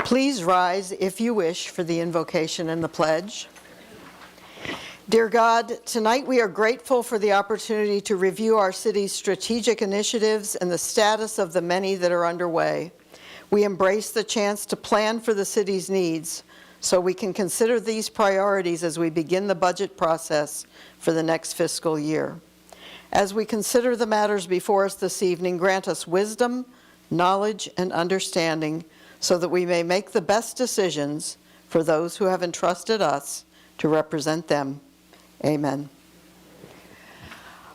Please rise if you wish for the invocation and the pledge. Dear God, tonight we are grateful for the opportunity to review our city's strategic initiatives and the status of the many that are underway. We embrace the chance to plan for the city's needs so we can consider these priorities as we begin the budget process for the next fiscal year. As we consider the matters before us this evening, grant us wisdom, knowledge, and understanding so that we may make the best decisions for those who have entrusted us to represent them. Amen.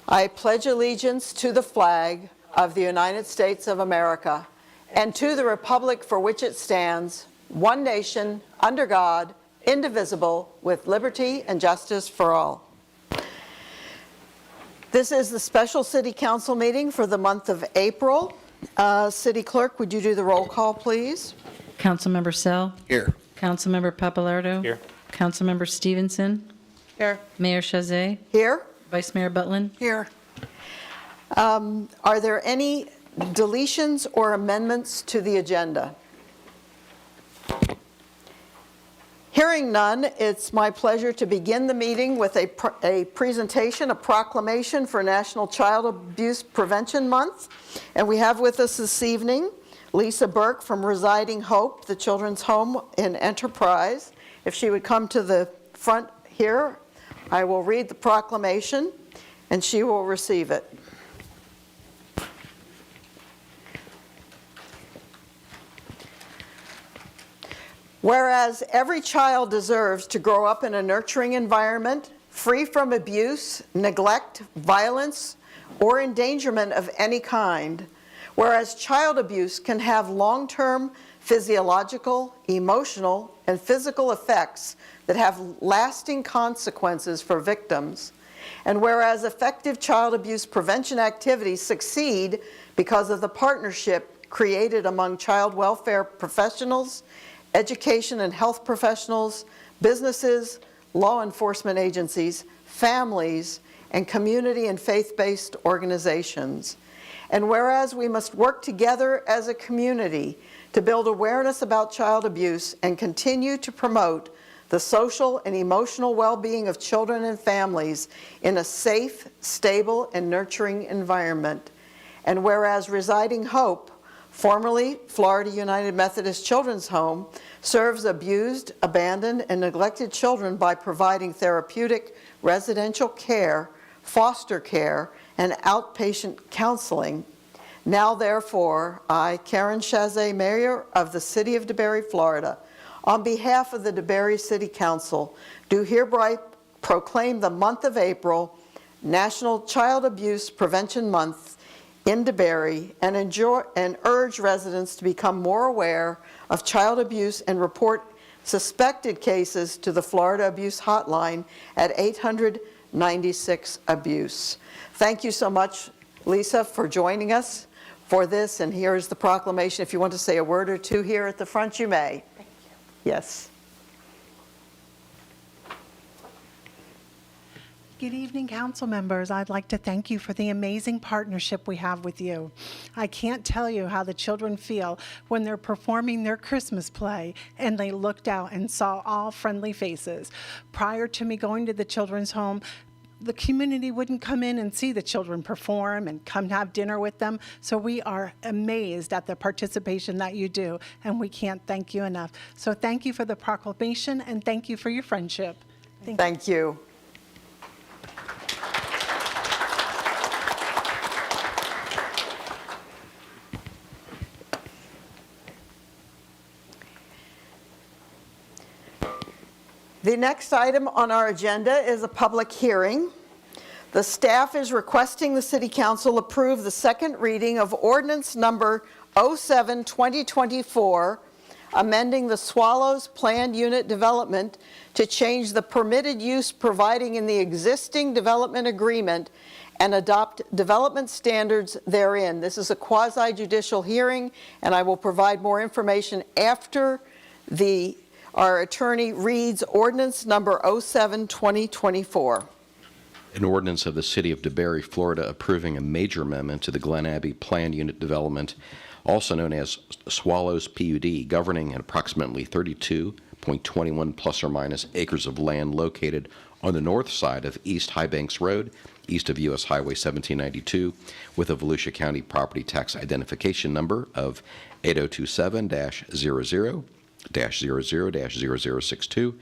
I pledge allegiance to the flag of the United States of America and to the republic for which it stands, one nation, under God, indivisible, with liberty and justice for all. This is the special City Council meeting for the month of April. City Clerk, would you do the roll call, please? Councilmember Sell. Here. Councilmember Papalardo. Here. Councilmember Stevenson. Here. Mayor Chazet. Here. Vice Mayor Butlin. Here. Are there any deletions or amendments to the agenda? Hearing none, it's my pleasure to begin the meeting with a presentation, a proclamation for National Child Abuse Prevention Month. And we have with us this evening Lisa Burke from Residing Hope, the Children's Home in Enterprise. If she would come to the front here, I will read the proclamation and she will receive it. Whereas every child deserves to grow up in a nurturing environment, free from abuse, neglect, violence, or endangerment of any kind. Whereas child abuse can have long-term physiological, emotional, and physical effects that have lasting consequences for victims. And whereas effective child abuse prevention activities succeed because of the partnership created among child welfare professionals, education and health professionals, businesses, law enforcement agencies, families, and community and faith-based organizations. And whereas we must work together as a community to build awareness about child abuse and continue to promote the social and emotional well-being of children and families in a safe, stable, and nurturing environment. And whereas Residing Hope, formerly Florida United Methodist Children's Home, serves abused, abandoned, and neglected children by providing therapeutic residential care, foster care, and outpatient counseling. Now, therefore, I, Karen Chazet, Mayor of the City of DeBary, Florida, on behalf of the DeBary City Council, do hereby proclaim the month of April National Child Abuse Prevention Month in DeBary and urge residents to become more aware of child abuse and report suspected cases to the Florida Abuse Hotline at 800-96-ABUSE. Thank you so much, Lisa, for joining us for this, and here is the proclamation. If you want to say a word or two here at the front, you may. Thank you. Yes. Good evening, council members. I'd like to thank you for the amazing partnership we have with you. I can't tell you how the children feel when they're performing their Christmas play and they looked out and saw all friendly faces. Prior to me going to the children's home, the community wouldn't come in and see the children perform and come have dinner with them. So we are amazed at the participation that you do, and we can't thank you enough. So thank you for the proclamation, and thank you for your friendship. Thank you. The next item on our agenda is a public hearing. The staff is requesting the City Council approve the second reading of ordinance number 07-2024, amending the Swallows Planned Unit Development to change the permitted use providing in the existing development agreement and adopt development standards therein. This is a quasi-judicial hearing, and I will provide more information after our attorney reads ordinance number 07-2024. An ordinance of the City of DeBary, Florida, approving a major amendment to the Glen Abbey Planned Unit Development also known as Swallows PUD, governing an approximately 32.21 plus or minus acres of land located on the north side of East High Banks Road, east of U.S. Highway 1792, with a Volusia County property tax identification number of 8027-00-00-0062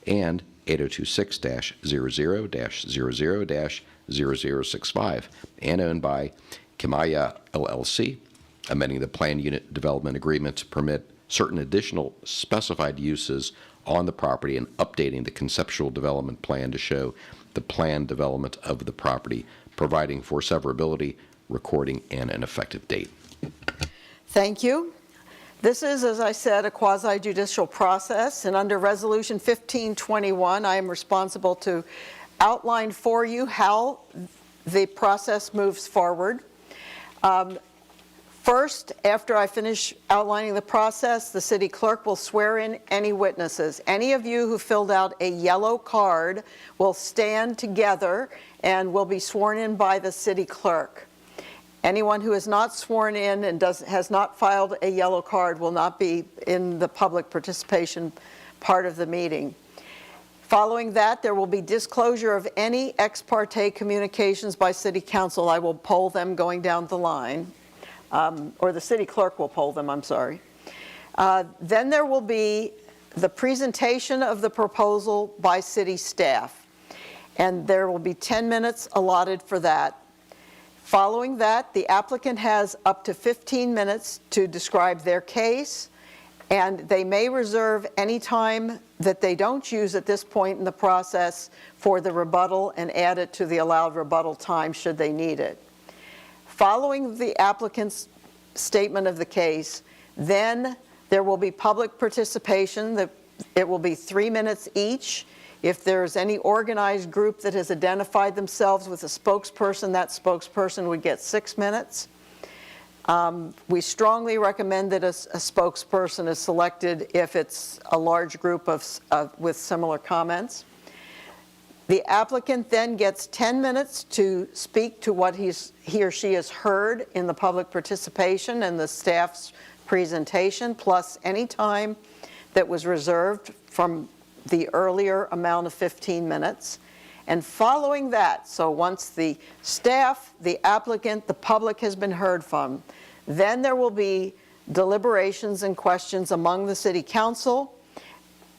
and 8026-00-00-0065, and owned by Kimaya LLC, amending the Plan Unit Development Agreement to permit certain additional specified uses on the property and updating the conceptual development plan to show the planned development of the property, providing for severability, recording, and an effective date. Thank you. This is, as I said, a quasi-judicial process, and under Resolution 1521, I am responsible to outline for you how the process moves forward. First, after I finish outlining the process, the city clerk will swear in any witnesses. Any of you who filled out a yellow card will stand together and will be sworn in by the city clerk. Anyone who is not sworn in and has not filed a yellow card will not be in the public participation part of the meeting. Following that, there will be disclosure of any ex parte communications by city council. I will poll them going down the line, or the city clerk will poll them, I'm sorry. Then there will be the presentation of the proposal by city staff, and there will be 10 minutes allotted for that. Following that, the applicant has up to 15 minutes to describe their case, and they may reserve any time that they don't use at this point in the process for the rebuttal and add it to the allowed rebuttal time should they need it. Following the applicant's statement of the case, then there will be public participation. It will be 3 minutes each. If there's any organized group that has identified themselves with a spokesperson, that spokesperson would get 6 minutes. We strongly recommend that a spokesperson is selected if it's a large group with similar comments. The applicant then gets 10 minutes to speak to what he or she has heard in the public participation and the staff's presentation, plus any time that was reserved from the earlier amount of 15 minutes. And following that, so once the staff, the applicant, the public has been heard from, then there will be deliberations and questions among the city council.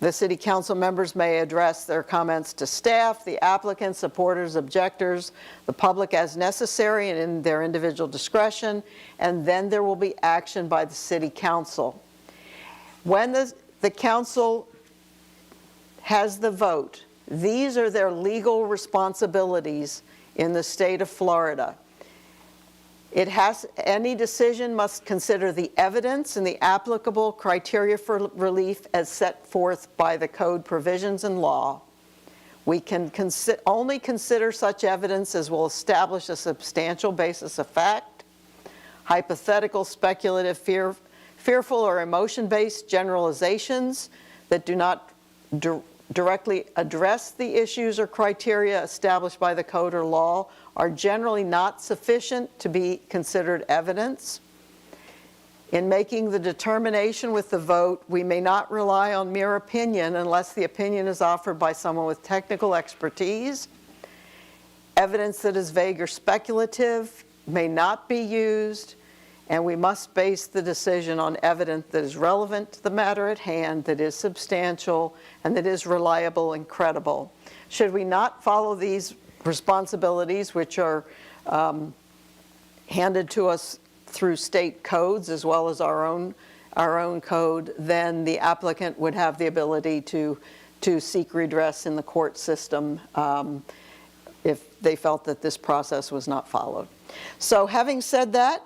The city council members may address their comments to staff, the applicant, supporters, objectors, the public as necessary and in their individual discretion, and then there will be action by the city council. When the council has the vote, these are their legal responsibilities in the state of Florida. Any decision must consider the evidence and the applicable criteria for relief as set forth by the code provisions and law. We can only consider such evidence as will establish a substantial basis of fact. Hypothetical, speculative, fearful, or emotion-based generalizations that do not directly address the issues or criteria established by the code or law are generally not sufficient to be considered evidence. In making the determination with the vote, we may not rely on mere opinion unless the opinion is offered by someone with technical expertise. Evidence that is vague or speculative may not be used, and we must base the decision on evidence that is relevant to the matter at hand, that is substantial, and that is reliable and credible. Should we not follow these responsibilities, which are handed to us through state codes as well as our own code, then the applicant would have the ability to seek redress in the court system if they felt that this process was not followed. So having said that,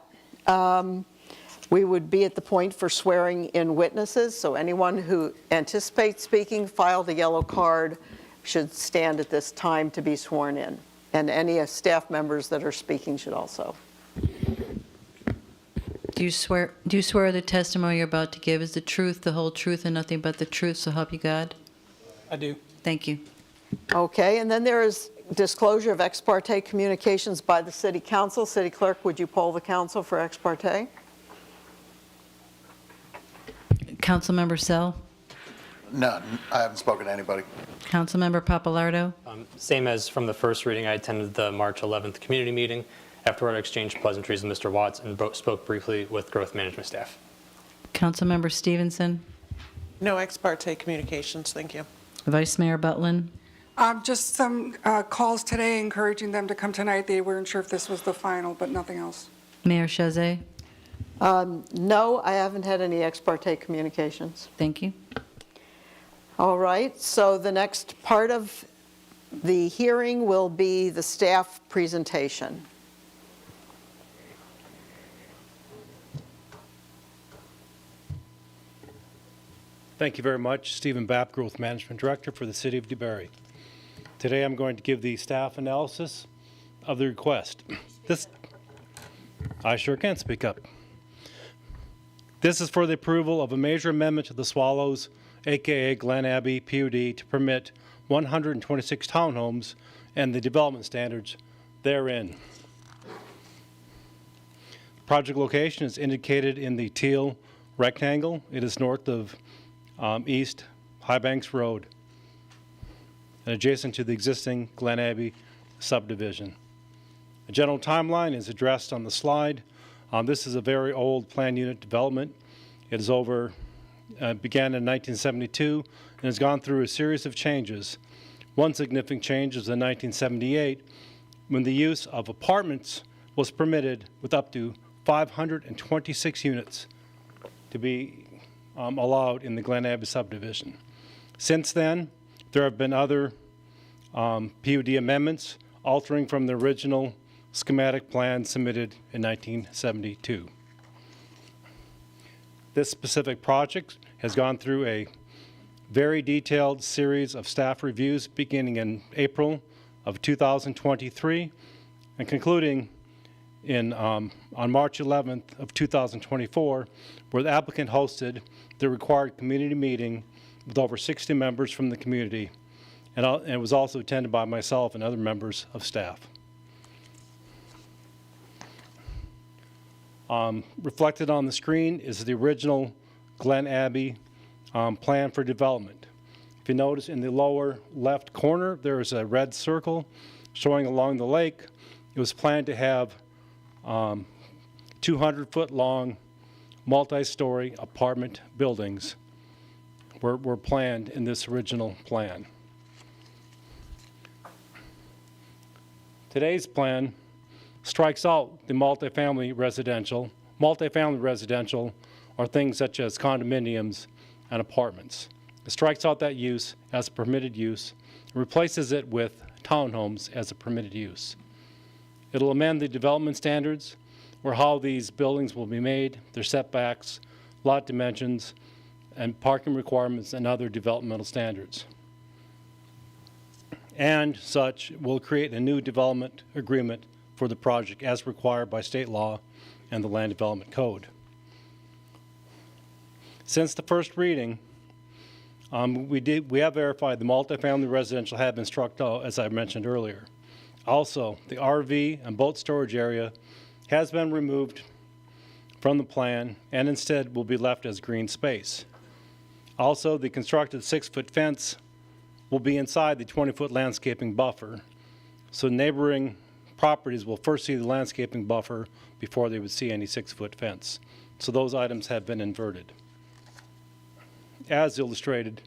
we would be at the point for swearing in witnesses. So anyone who anticipates speaking, filed a yellow card, should stand at this time to be sworn in. And any staff members that are speaking should also. Do you swear the testimony you're about to give is the truth, the whole truth, and nothing but the truth, so help you God? I do. Thank you. Okay, and then there is disclosure of ex parte communications by the city council. City clerk, would you poll the council for ex parte? Councilmember Sell, None. I haven't spoken to anybody. Councilmember Papalardo, Same as from the first reading, I attended the March 11th community meeting. Afterward, I exchanged pleasantries with Mr. Watts and spoke briefly with growth management staff. Councilmember Stevenson, No ex parte communications, thank you. Vice Mayor Butlin, Just some calls today encouraging them to come tonight. They weren't sure if this was the final, but nothing else. Mayor Chazet. No, I haven't had any ex parte communications. Thank you. All right, so the next part of the hearing will be the staff presentation. Thank you very much. Stephen Bapp, Growth Management Director for the City of DeBary. Today I'm going to give the staff analysis of the request. I sure can speak up. This is for the approval of a major amendment to the Swallows, aka Glen Abbey PUD, to permit 126 townhomes and the development standards therein. Project location is indicated in the teal rectangle. It is north of East High Banks Road and adjacent to the existing Glen Abbey subdivision. The general timeline is addressed on the slide. This is a very old plan unit development. It is began in 1972 and has gone through a series of changes. One significant change was in 1978 when the use of apartments was permitted with up to 526 units to be allowed in the Glen Abbey subdivision. Since then, there have been other PUD amendments altering from the original schematic plan submitted in 1972. This specific project has gone through a very detailed series of staff reviews beginning in April of 2023 and concluding on March 11th of 2024, where the applicant hosted the required community meeting with over 60 members from the community, and it was also attended by myself and other members of staff. Reflected on the screen is the original Glen Abbey plan for development. If you notice in the lower left corner, there is a red circle showing along the lake. It was planned to have 200-foot long multi-story apartment buildings were planned in this original plan. Today's plan strikes out the multifamily residential. Multifamily residential are things such as condominiums and apartments. It strikes out that use as a permitted use and replaces it with townhomes as a permitted use. It'll amend the development standards or how these buildings will be made, their setbacks, lot dimensions, and parking requirements and other developmental standards. And such will create a new development agreement for the project as required by state law and the Land Development Code. Since the first reading, we have verified the multifamily residential have been struck out, as I mentioned earlier. Also, the RV and boat storage area has been removed from the plan and instead will be left as green space. Also, the constructed 6-foot fence will be inside the 20-foot landscaping buffer, so neighboring properties will first see the landscaping buffer before they would see any 6-foot fence. So those items have been inverted, as illustrated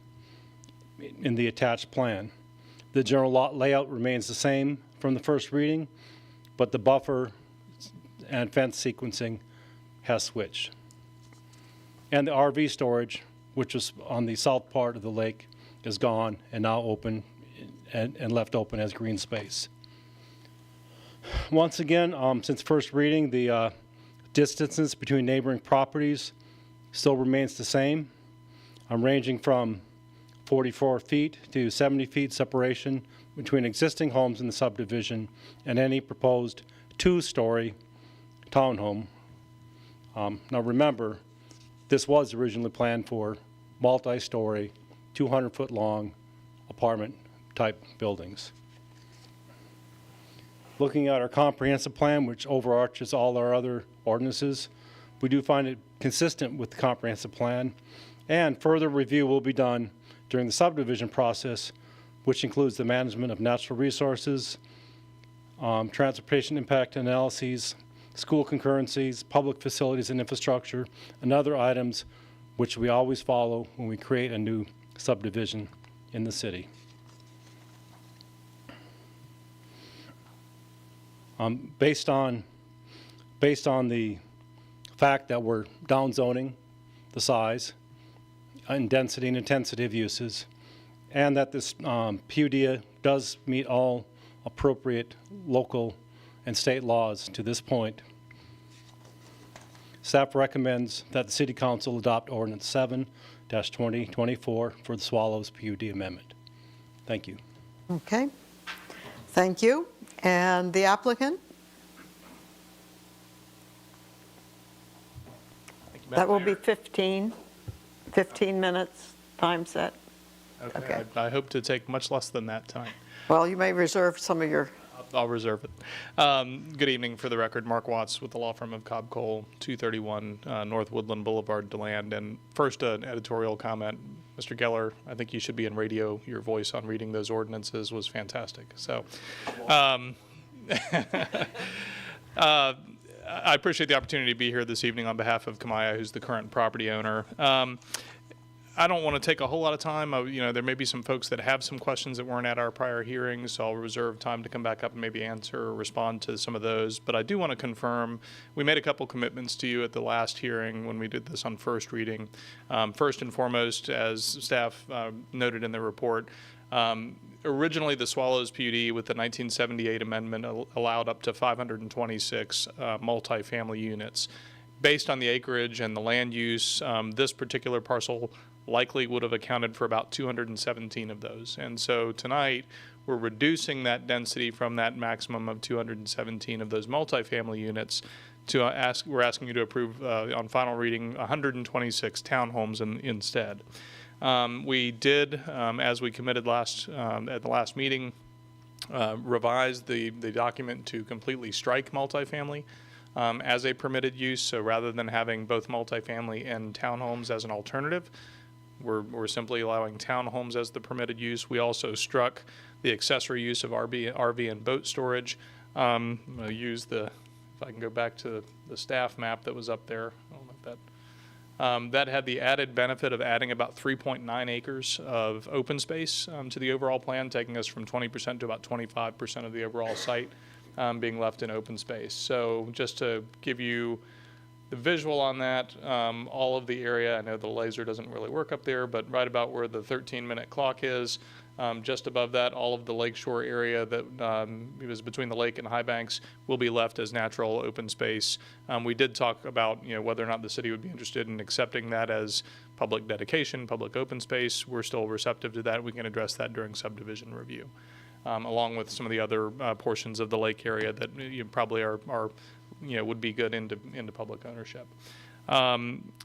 in the attached plan. The general lot layout remains the same from the first reading, but the buffer and fence sequencing has switched. And the RV storage, which was on the south part of the lake, is gone and now open and left open as green space. Once again, since first reading, the distances between neighboring properties still remains the same, ranging from 44 feet to 70 feet separation between existing homes in the subdivision and any proposed 2-story townhome. Now remember, this was originally planned for multi-story, 200-foot long apartment type buildings. Looking at our comprehensive plan, which overarches all our other ordinances, we do find it consistent with the comprehensive plan And further review will be done during the subdivision process, which includes the management of natural resources, transportation impact analyses, school concurrencies, public facilities and infrastructure, and other items which we always follow when we create a new subdivision in the city. Based on the fact that we're downzoning the size and density and intensity of uses, and that this PUD does meet all appropriate local and state laws to this point, staff recommends that the City Council adopt Ordinance 7-2024 for the Swallows PUD amendment. Thank you. Okay, thank you. And the applicant? That will be 15 minutes, time set. Okay. I hope to take much less than that time. Well, you may reserve some of your, I'll reserve it. Good evening. For the record, Mark Watts with the law firm of Cobb Cole, 231 North Woodland Boulevard, DeLand. And first, an editorial comment. Mr. Geller, I think you should be in radio. Your voice on reading those ordinances was fantastic. So I appreciate the opportunity to be here this evening on behalf of Kamaya, who's the current property owner. I don't want to take a whole lot of time. There may be some folks that have some questions that weren't at our prior hearings, so I'll reserve time to come back up and maybe answer or respond to some of those. But I do want to confirm, we made a couple commitments to you at the last hearing when we did this on first reading. First and foremost, as staff noted in the report, originally the Swallows PUD with the 1978 amendment allowed up to 526 multifamily units. Based on the acreage and the land use, this particular parcel likely would have accounted for about 217 of those. And so tonight, we're reducing that density from that maximum of 217 of those multifamily units to we're asking you to approve on final reading 126 townhomes instead. We did, as we committed at the last meeting, revise the document to completely strike multifamily as a permitted use. So rather than having both multifamily and townhomes as an alternative, we're simply allowing townhomes as the permitted use. We also struck the accessory use of RV and boat storage. I'm going to use if I can go back to the staff map that was up there. I don't know if that. That had the added benefit of adding about 3.9 acres of open space to the overall plan, taking us from 20% to about 25% of the overall site being left in open space. So just to give you the visual on that, all of the area, I know the laser doesn't really work up there, but right about where the 13-minute clock is, just above that, all of the lakeshore area that was between the lake and High Banks will be left as natural open space. We did talk about whether or not the city would be interested in accepting that as public dedication, public open space. We're still receptive to that. We can address that during subdivision review, along with some of the other portions of the lake area that probably are would be good into public ownership.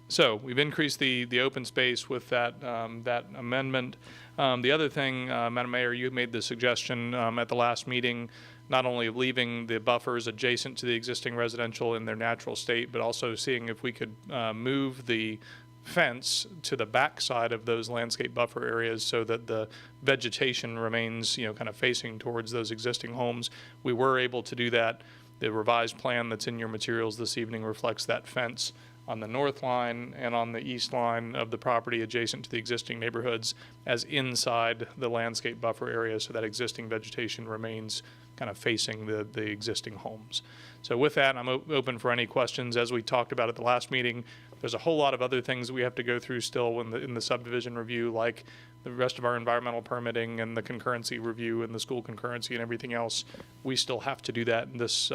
So we've increased the open space with that amendment. The other thing, Madam Mayor, you made the suggestion at the last meeting, not only leaving the buffers adjacent to the existing residential in their natural state, but also seeing if we could move the fence to the back side of those landscape buffer areas so that the vegetation remains, kind of facing towards those existing homes. We were able to do that. The revised plan that's in your materials this evening reflects that fence on the north line and on the east line of the property adjacent to the existing neighborhoods as inside the landscape buffer area, so that existing vegetation remains kind of facing the existing homes. So with that, I'm open for any questions. As we talked about at the last meeting, there's a whole lot of other things that we have to go through still in the subdivision review, like the rest of our environmental permitting and the concurrency review and the school concurrency and everything else. We still have to do that. And this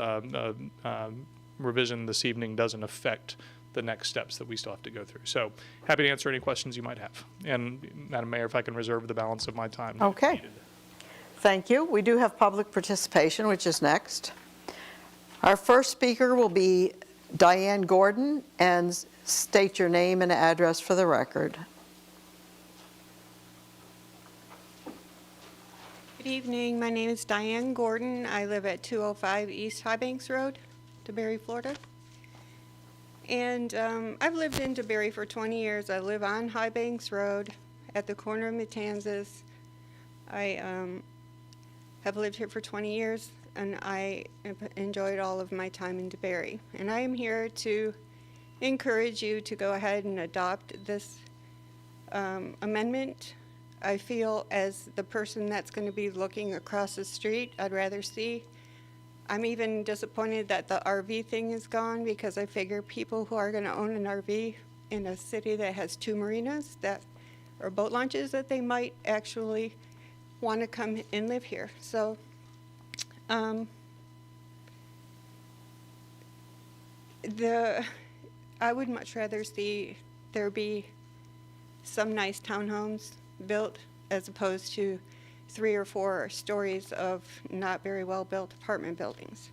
revision this evening doesn't affect the next steps that we still have to go through. So happy to answer any questions you might have. And Madam Mayor, if I can reserve the balance of my time. okay. Needed. Thank you. We do have public participation, which is next. Our first speaker will be Diane Gordon, and state your name and address for the record. Good evening. My name is Diane Gordon. I live at 205 East High Banks Road, DeBary, Florida. And I've lived in DeBerry for 20 years. I live on High Banks Road at the corner of Matanzas. I have lived here for 20 years, and I have enjoyed all of my time in DeBerry. And I am here to encourage you to go ahead and adopt this amendment. I feel, as the person that's going to be looking across the street, I'd rather see. I'm even disappointed that the RV thing is gone, because I figure people who are going to own an RV in a city that has 2 marinas that or boat launches, that they might actually want to come and live here. So I would much rather see there be some nice townhomes built as opposed to 3 or 4 stories of not very well built apartment buildings.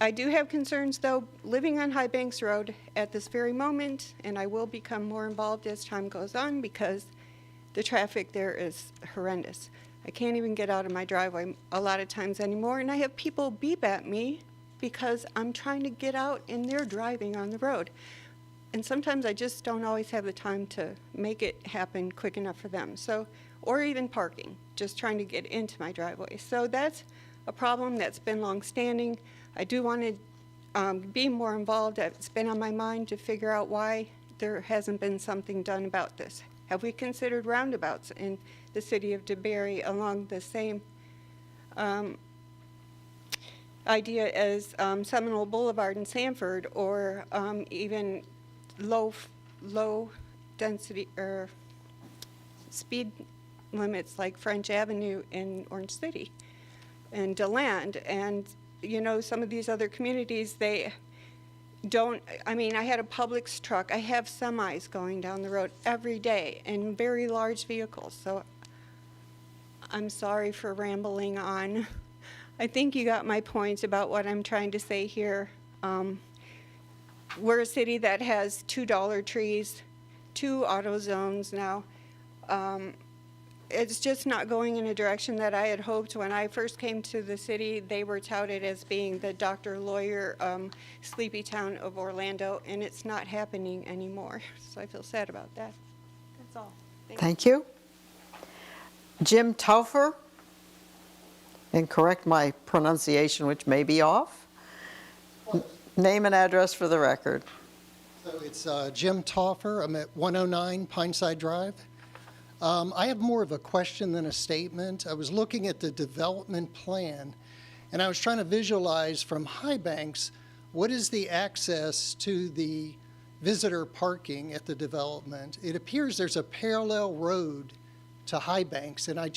I do have concerns, though, living on High Banks Road at this very moment, and I will become more involved as time goes on, because the traffic there is horrendous. I can't even get out of my driveway a lot of times anymore, and I have people beep at me because I'm trying to get out and they're driving on the road. And sometimes I just don't always have the time to make it happen quick enough for them. So, or even parking, just trying to get into my driveway. So that's a problem that's been long-standing. I do want to be more involved. It's been on my mind to figure out why there hasn't been something done about this. Have we considered roundabouts in the city of DeBerry along the same idea as Seminole Boulevard in Sanford, or even low density or speed limits like French Avenue in Orange City and DeLand? And you know, some of these other communities, they don't, I mean, I had a Publix truck. I have semis going down the road every day and very large vehicles. So I'm sorry for rambling on. I think you got my point about what I'm trying to say here. We're a city that has 2 Dollar Trees, 2 auto zones now. It's just not going in a direction that I had hoped. When I first came to the city, they were touted as being the doctor, lawyer, sleepy town of Orlando, and it's not happening anymore. So I feel sad about that. That's all. Thank you. Jim Taufer, and correct my pronunciation, which may be off. Name and address for the record. So it's Jim Taufer. I'm at 109 Pineside Drive. I have more of a question than a statement. I was looking at the development plan, and I was trying to visualize from High Banks, what is the access to the visitor parking at the development? It appears there's a parallel road to High Banks, and I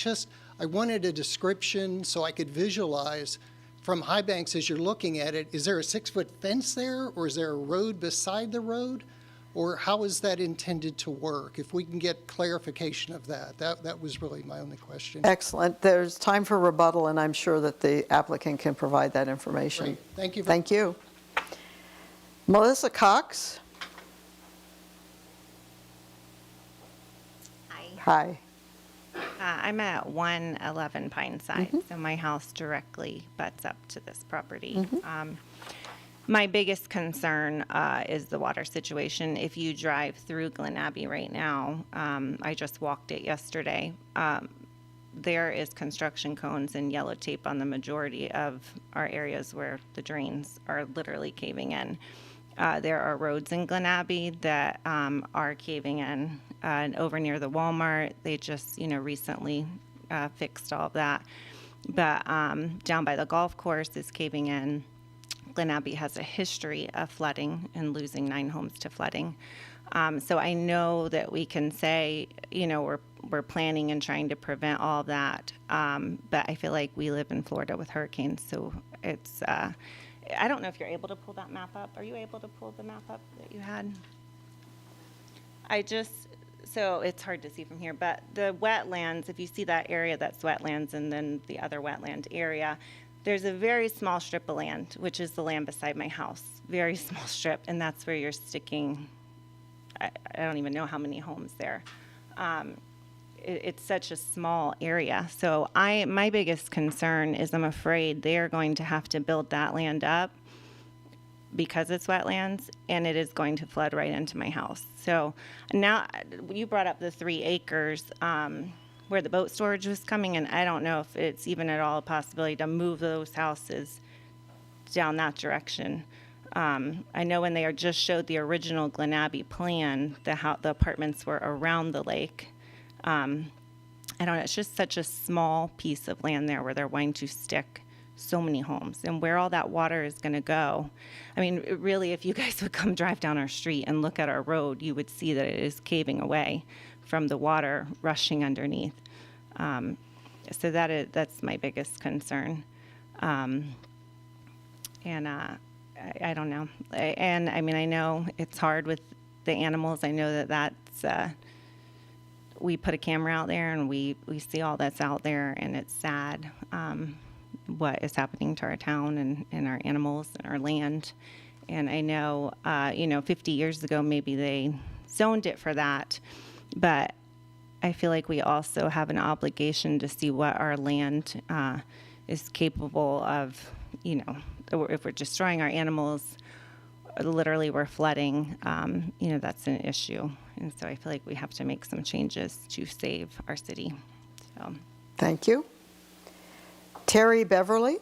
wanted a description so I could visualize from High Banks as you're looking at it. Is there a 6-foot fence there, or is there a road beside the road? Or how is that intended to work? If we can get clarification of that. That was really my only question. Excellent. There's time for rebuttal, and I'm sure that the applicant can provide that information. Great. Thank you. Thank you. Melissa Cox. Hi. I'm at 111 Pineside, so my house directly butts up to this property. My biggest concern is the water situation. If you drive through Glen Abbey right now, I just walked it yesterday, there is construction cones and yellow tape on the majority of our areas where the drains are literally caving in. There are roads in Glen Abbey that are caving in. And over near the Walmart, they just, recently fixed all of that. But down by the golf course is caving in. Glen Abbey has a history of flooding and losing 9 homes to flooding. So I know that we can say, we're planning and trying to prevent all of that. But I feel like we live in Florida with hurricanes, so it's, I don't know if you're able to pull that map up. Are you able to pull the map up that you had? So it's hard to see from here, but the wetlands, if you see that area, that's wetlands, and then the other wetland area, there's a very small strip of land, which is the land beside my house, very small strip, and that's where you're sticking, I don't even know how many homes there. It's such a small area. So my biggest concern is I'm afraid they are going to have to build that land up because it's wetlands, and it is going to flood right into my house. So now, you brought up the 3 acres where the boat storage was coming, and I don't know if it's even at all a possibility to move those houses down that direction. I know when they just showed the original Glen Abbey plan, the apartments were around the lake. I don't know, it's just such a small piece of land there where they're wanting to stick so many homes, and where all that water is going to go. I mean, really, if you guys would come drive down our street and look at our road, you would see that it is caving away from the water rushing underneath. So that's my biggest concern. I don't know. I mean, I know it's hard with the animals. I know that's, we put a camera out there and we see all that's out there, and it's sad what is happening to our town and our animals and our land. And I know, 50 years ago, maybe they zoned it for that, but I feel like we also have an obligation to see what our land is capable of, if we're destroying our animals, literally we're flooding, that's an issue. And so I feel like we have to make some changes to save our city. So. Thank you. Terry Beverly.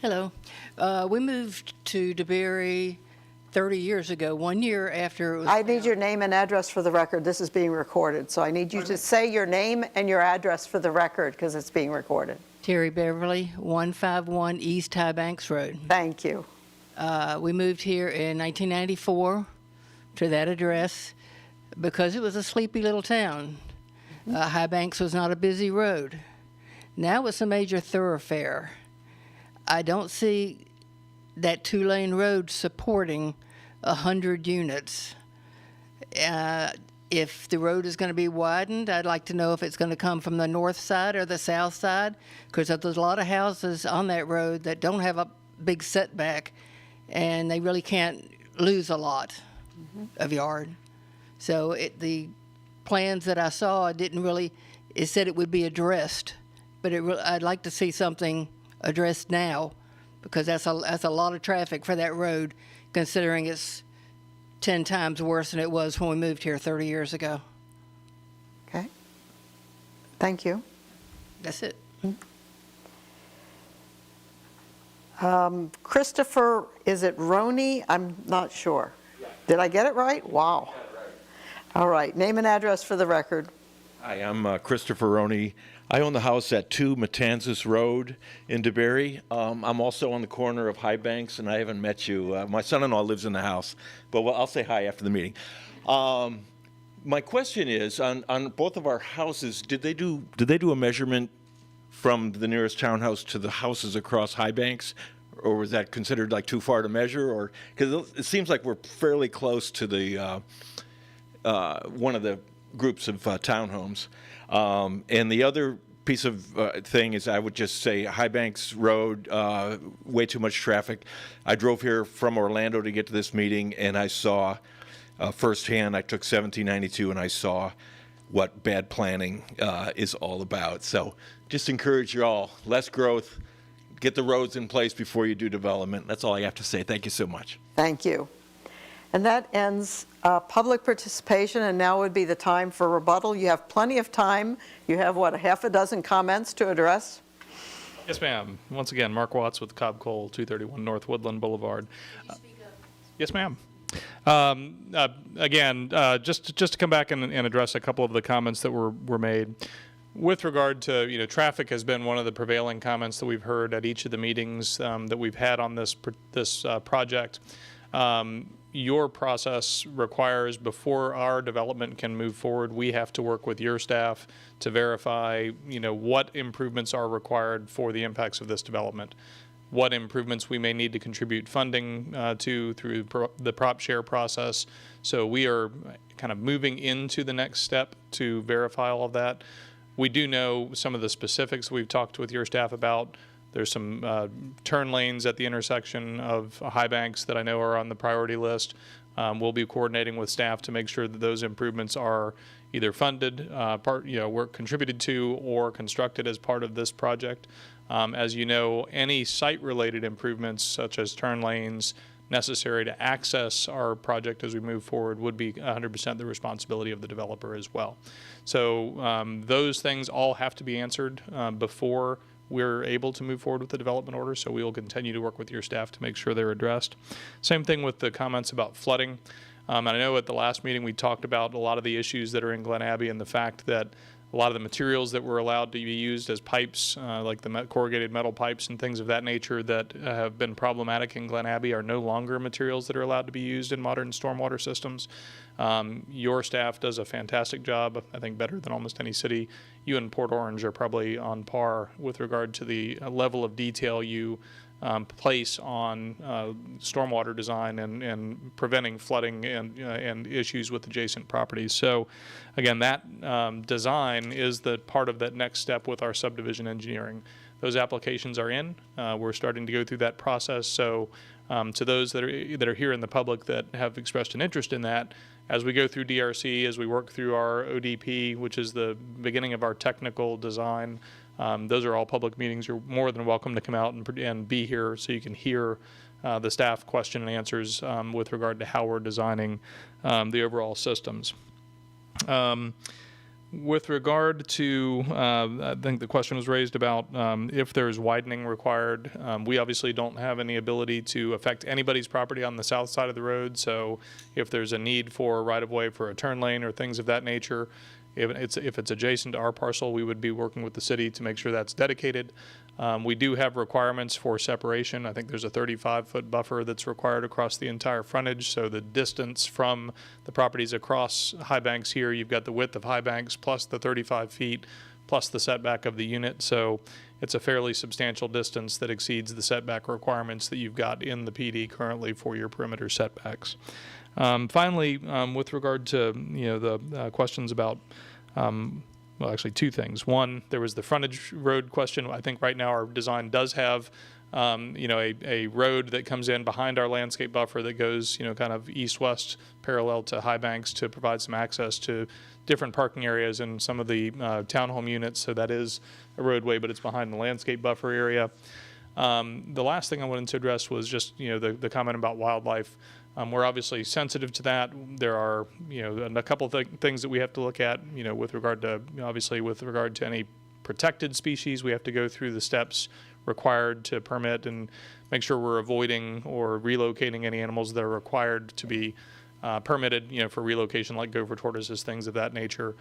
Hello. We moved to DeBerry 30 years ago, 1 year after it was... I need your name and address for the record. This is being recorded, so I need you to say your name and your address for the record because it's being recorded. Terry Beverly, 151 East High Banks Road. Thank you. We moved here in 1994 to that address because it was a sleepy little town. High Banks was not a busy road. Now it's a major thoroughfare. I don't see that 2-lane road supporting 100 units. If the road is going to be widened, I'd like to know if it's going to come from the north side or the south side, because there's a lot of houses on that road that don't have a big setback, and they really can't lose a lot of yard. So the plans that I saw didn't really, it said it would be addressed, but I'd like to see something addressed now, because that's a lot of traffic for that road, considering it's 10 times worse than it was when we moved here 30 years ago. Okay. Thank you. That's it. Christopher, is it Roney? I'm not sure. Did I get it right? Wow. All right. Name and address for the record. Hi, I'm Christopher Roney. I own the house at 2 Matanzas Road in DeBerry. I'm also on the corner of High Banks, and I haven't met you. My son-in-law lives in the house, but I'll say hi after the meeting. My question is, on both of our houses, did they do a measurement from the nearest townhouse to the houses across High Banks, or was that considered like too far to measure? Or because it seems like we're fairly close to the one of the groups of townhomes. And the other piece of thing is, I would just say High Banks Road, way too much traffic. I drove here from Orlando to get to this meeting, and I saw firsthand, I took 1792 and I saw what bad planning is all about. So just encourage you all, less growth, get the roads in place before you do development. That's all I have to say. Thank you so much. Thank you. And that ends public participation, and now would be the time for rebuttal. You have plenty of time. You have, what, a half a dozen comments to address? Yes, ma'am. Once again, Mark Watts with Cobb Coal, 231 North Woodland Boulevard. Yes, ma'am. Again, just to come back and address a couple of the comments that were made. With regard to, traffic has been one of the prevailing comments that we've heard at each of the meetings that we've had on this project. Your process requires, before our development can move forward, we have to work with your staff to verify, what improvements are required for the impacts of this development, what improvements we may need to contribute funding to through the prop share process. So we are kind of moving into the next step to verify all of that. We do know some of the specifics we've talked with your staff about. There's some turn lanes at the intersection of High Banks that I know are on the priority list. We'll be coordinating with staff to make sure that those improvements are either funded, work contributed to, or constructed as part of this project. As you know, any site-related improvements, such as turn lanes, necessary to access our project as we move forward, would be 100% the responsibility of the developer as well. So those things all have to be answered before we're able to move forward with the development order, so we will continue to work with your staff to make sure they're addressed. Same thing with the comments about flooding. And I know at the last meeting we talked about a lot of the issues that are in Glen Abbey and the fact that a lot of the materials that were allowed to be used as pipes, like the corrugated metal pipes and things of that nature that have been problematic in Glen Abbey, are no longer materials that are allowed to be used in modern stormwater systems. Your staff does a fantastic job, I think better than almost any city. You and Port Orange are probably on par with regard to the level of detail you place on stormwater design and preventing flooding and issues with adjacent properties. So again, that design is the part of that next step with our subdivision engineering. Those applications are in. We're starting to go through that process. So to those that are here in the public that have expressed an interest in that, as we go through DRC, as we work through our ODP, which is the beginning of our technical design, those are all public meetings. You're more than welcome to come out and be here so you can hear the staff question and answers with regard to how we're designing the overall systems. With regard to, I think the question was raised about if there's widening required. We obviously don't have any ability to affect anybody's property on the south side of the road. So if there's a need for right-of-way for a turn lane or things of that nature, if it's adjacent to our parcel, we would be working with the city to make sure that's dedicated. We do have requirements for separation. I think there's a 35-foot buffer that's required across the entire frontage. So the distance from the properties across High Banks here, you've got the width of High Banks plus the 35 feet plus the setback of the unit. So it's a fairly substantial distance that exceeds the setback requirements that you've got in the PD currently for your perimeter setbacks. Finally, with regard to the questions about well, actually two things. One, there was the frontage road question. I think right now our design does have a road that comes in behind our landscape buffer that goes kind of east-west parallel to High Banks to provide some access to different parking areas and some of the townhome units. So that is a roadway, but it's behind the landscape buffer area. The last thing I wanted to address was just the comment about wildlife. We're obviously sensitive to that. There are a couple of things that we have to look at with regard to any protected species. We have to go through the steps required to permit and make sure we're avoiding or relocating any animals that are required to be permitted for relocation, like gopher tortoises, things of that nature.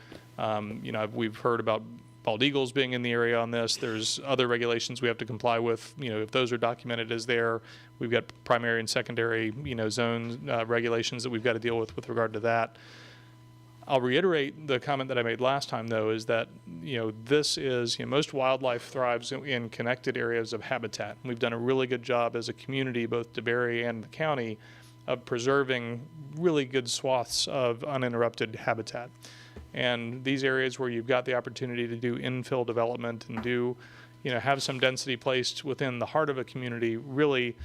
We've heard about bald eagles being in the area on this. There's other regulations we have to comply with. If those are documented as there, we've got primary and secondary, zone regulations that we've got to deal with regard to that. I'll reiterate the comment that I made last time, though, is that this is most wildlife thrives in connected areas of habitat. We've done a really good job as a community, both DeBary and the county, of preserving really good swaths of uninterrupted habitat. And these areas where you've got the opportunity to do infill development and have some density placed within the heart of a community really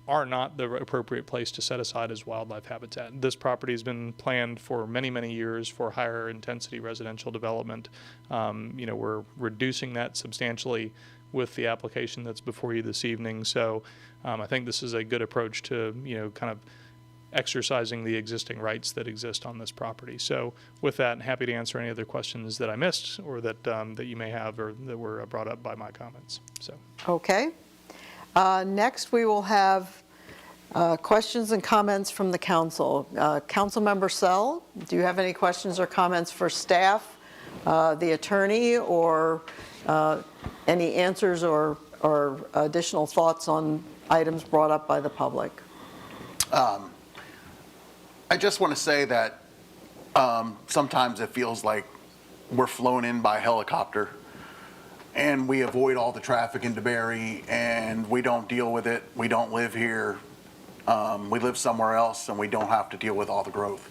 are not the appropriate place to set aside as wildlife habitat. This property has been planned for many, many years for higher intensity residential development. We're reducing that substantially with the application that's before you this evening. So I think this is a good approach to, kind of exercising the existing rights that exist on this property. So with that, I'm happy to answer any other questions that I missed or that you may have or that were brought up by my comments. So. Okay. Next, we will have questions and comments from the council. Councilmember Sell, do you have any questions or comments for staff, the attorney, or any answers or additional thoughts on items brought up by the public? I just want to say that sometimes it feels like we're flown in by helicopter and we avoid all the traffic in DeBary and we don't deal with it. We don't live here. We live somewhere else and we don't have to deal with all the growth.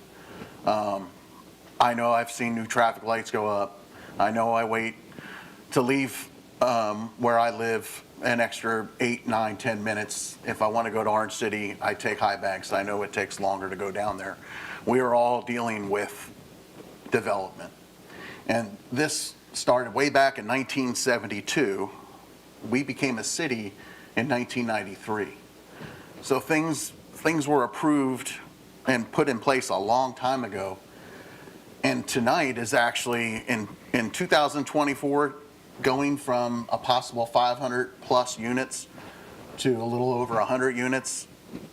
I know I've seen new traffic lights go up. I know I wait to leave where I live an extra 8, 9, 10 minutes. If I want to go to Orange City, I take High Banks. I know it takes longer to go down there. We are all dealing with development. And this started way back in 1972. We became a city in 1993. So things were approved and put in place a long time ago. And tonight is actually in 2024, going from a possible 500 plus units to a little over 100 units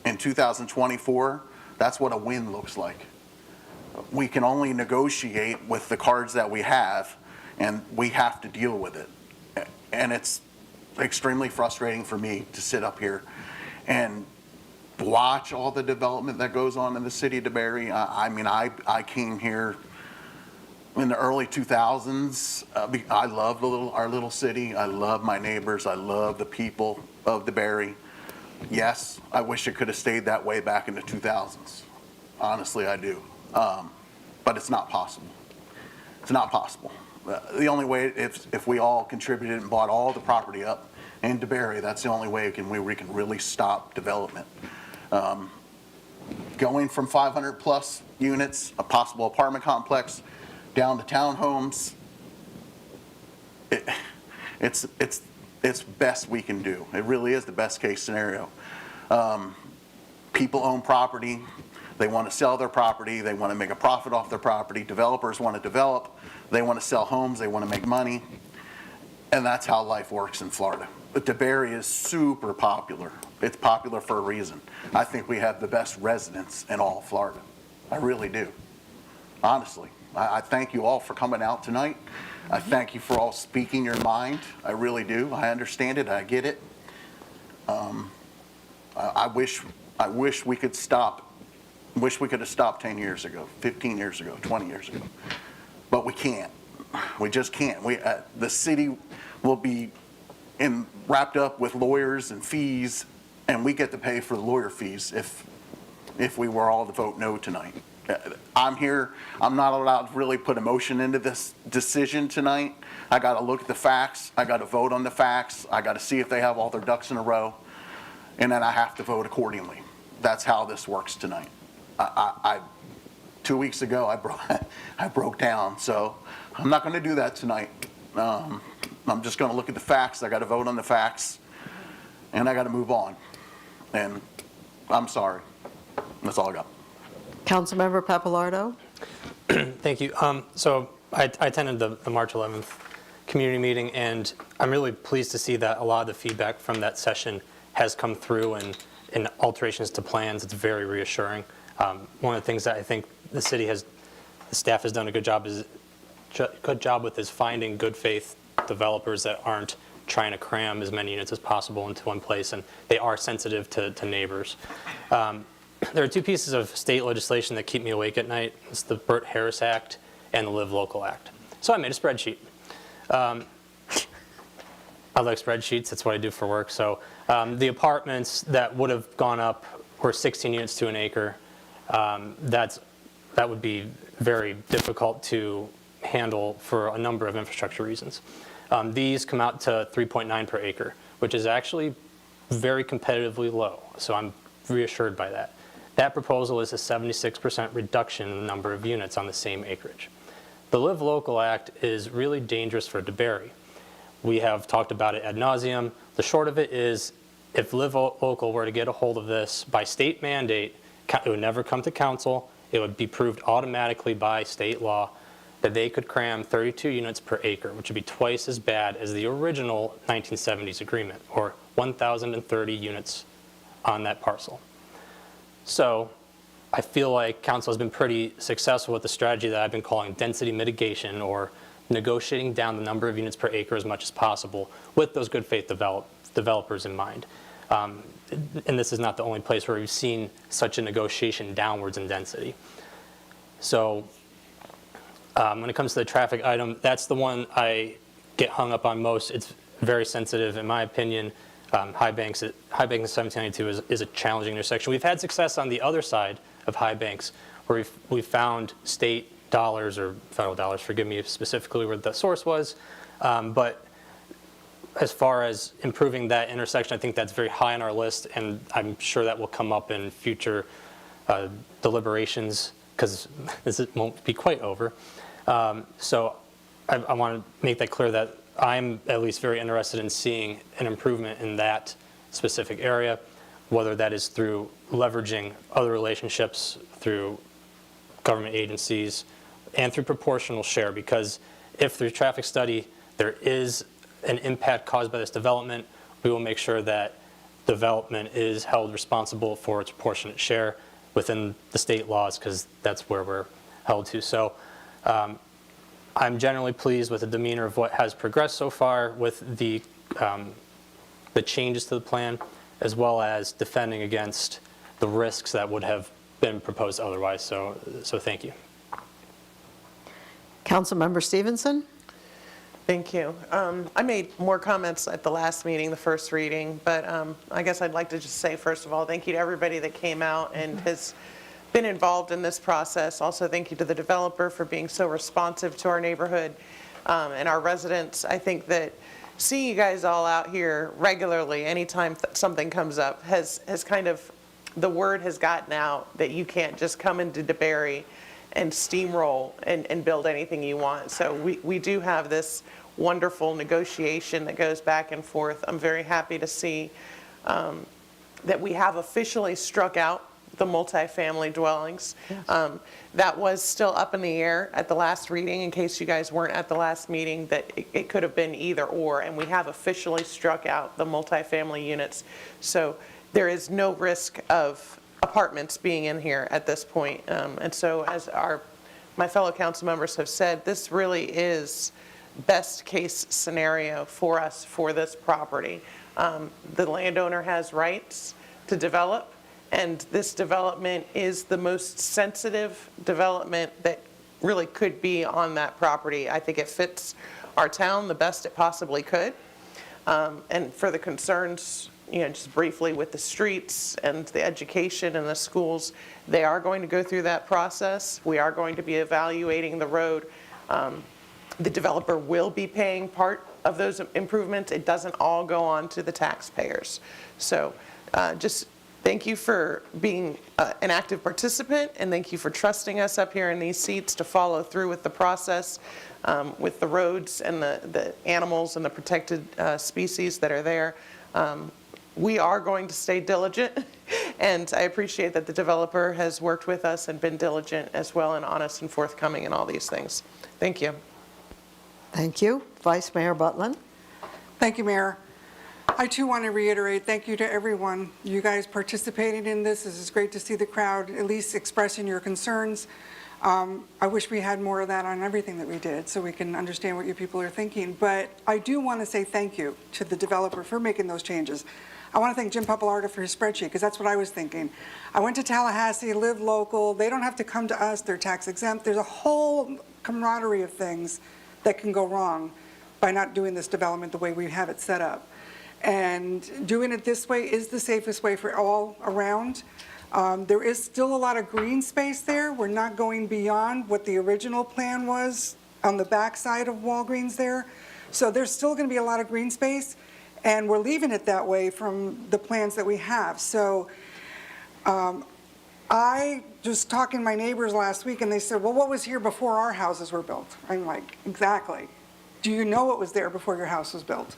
in 2024. That's what a win looks like. We can only negotiate with the cards that we have, and we have to deal with it. And it's extremely frustrating for me to sit up here and watch all the development that goes on in the city of DeBary. I mean, I came here in the early 2000s. I love our little city. I love my neighbors. I love the people of DeBary. Yes, I wish it could have stayed that way back in the 2000s. Honestly, I do. But it's not possible. It's not possible. The only way, if we all contributed and bought all the property up in DeBary, that's the only way we can really stop development. Going from 500 plus units, a possible apartment complex, down to townhomes, it's best we can do. It really is the best case scenario. People own property. They want to sell their property. They want to make a profit off their property. Developers want to develop. They want to sell homes. They want to make money. And that's how life works in Florida. But DeBary is super popular. It's popular for a reason. I think we have the best residents in all of Florida. I really do. Honestly. I thank you all for coming out tonight. I thank you for all speaking your mind. I really do. I understand it. I get it. I wish we could stop. Wish we could have stopped 10 years ago, 15 years ago, 20 years ago. But we can't. We just can't. The city will be wrapped up with lawyers and fees, and we get to pay for the lawyer fees if we were all to vote no tonight. I'm here. I'm not allowed to really put emotion into this decision tonight. I got to look at the facts. I got to vote on the facts. I got to see if they have all their ducks in a row, and then I have to vote accordingly. That's how this works tonight. 2 weeks ago, I broke down, so I'm not going to do that tonight. I'm just going to look at the facts. I got to vote on the facts, and I got to move on. And I'm sorry. That's all I got. Councilmember Pappalardo? Thank you. So I attended the March 11th community meeting, and I'm really pleased to see that a lot of the feedback from that session has come through and alterations to plans. It's very reassuring. One of the things that I think the staff has done a good job with is finding good faith developers that aren't trying to cram as many units as possible into one place, and they are sensitive to neighbors. There are two pieces of state legislation that keep me awake at night. It's the Burt Harris Act and the Live Local Act. So I made a spreadsheet. I like spreadsheets. That's what I do for work. So the apartments that would have gone up were 16 units to an acre. That would be very difficult to handle for a number of infrastructure reasons. These come out to 3.9 per acre, which is actually very competitively low. So I'm reassured by that. That proposal is a 76% reduction in the number of units on the same acreage. The Live Local Act is really dangerous for DeBary. We have talked about it ad nauseum. The short of it is, if Live Local were to get a hold of this by state mandate, it would never come to council. It would be proved automatically by state law that they could cram 32 units per acre, which would be twice as bad as the original 1970s agreement, or 1,030 units on that parcel. So I feel like council has been pretty successful with the strategy that I've been calling density mitigation, or negotiating down the number of units per acre as much as possible with those good faith developers in mind. And this is not the only place where we've seen such a negotiation downwards in density. So when it comes to the traffic item, that's the one I get hung up on most. It's very sensitive, in my opinion. High Banks and 1792 is a challenging intersection. We've had success on the other side of High Banks, where we've found state dollars or federal dollars, forgive me specifically where the source was, but as far as improving that intersection, I think that's very high on our list, and I'm sure that will come up in future deliberations, because it won't be quite over. So I want to make that clear that I'm at least very interested in seeing an improvement in that specific area, whether that is through leveraging other relationships, through government agencies, and through proportional share, because if through traffic study there is an impact caused by this development, we will make sure that development is held responsible for its proportionate share within the state laws, because that's where we're held to. So I'm generally pleased with the demeanor of what has progressed so far with the changes to the plan, as well as defending against the risks that would have been proposed otherwise. So thank you. Councilmember Stevenson? Thank you. I made more comments at the last meeting, the first reading, but I guess I'd like to just say, first of all, thank you to everybody that came out and has been involved in this process. Also, thank you to the developer for being so responsive to our neighborhood and our residents. I think that seeing you guys all out here regularly, anytime something comes up, has kind of, the word has gotten out that you can't just come into DeBary and steamroll and build anything you want. So we do have this wonderful negotiation that goes back and forth. I'm very happy to see that we have officially struck out the multifamily dwellings. Yes. That was still up in the air at the last reading, in case you guys weren't at the last meeting, that it could have been either or, and we have officially struck out the multifamily units. So there is no risk of apartments being in here at this point. And so as my fellow council members have said, this really is best case scenario for us for this property. The landowner has rights to develop, and this development is the most sensitive development that really could be on that property. I think it fits our town the best it possibly could. And for the concerns, just briefly with the streets and the education and the schools, they are going to go through that process. We are going to be evaluating the road. The developer will be paying part of those improvements. It doesn't all go on to the taxpayers. So just thank you for being an active participant, and thank you for trusting us up here in these seats to follow through with the process, with the roads and the animals and the protected species that are there. We are going to stay diligent, and I appreciate that the developer has worked with us and been diligent as well, and honest and forthcoming in all these things. Thank you. Thank you. Vice Mayor Butlin? Thank you, Mayor. I too want to reiterate thank you to everyone. You guys participated in this. This is great to see the crowd at least expressing your concerns. I wish we had more of that on everything that we did so we can understand what you people are thinking. But I do want to say thank you to the developer for making those changes. I want to thank Jim Pappalardo for his spreadsheet, because that's what I was thinking. I went to Tallahassee, live local. They don't have to come to us. They're tax exempt. There's a whole camaraderie of things that can go wrong by not doing this development the way we have it set up. And doing it this way is the safest way for all around. There is still a lot of green space there. We're not going beyond what the original plan was on the backside of Walgreens there. So there's still going to be a lot of green space, and we're leaving it that way from the plans that we have. So I was talking to my neighbors last week, and they said, well, what was here before our houses were built? I'm like, exactly. Do you know what was there before your house was built?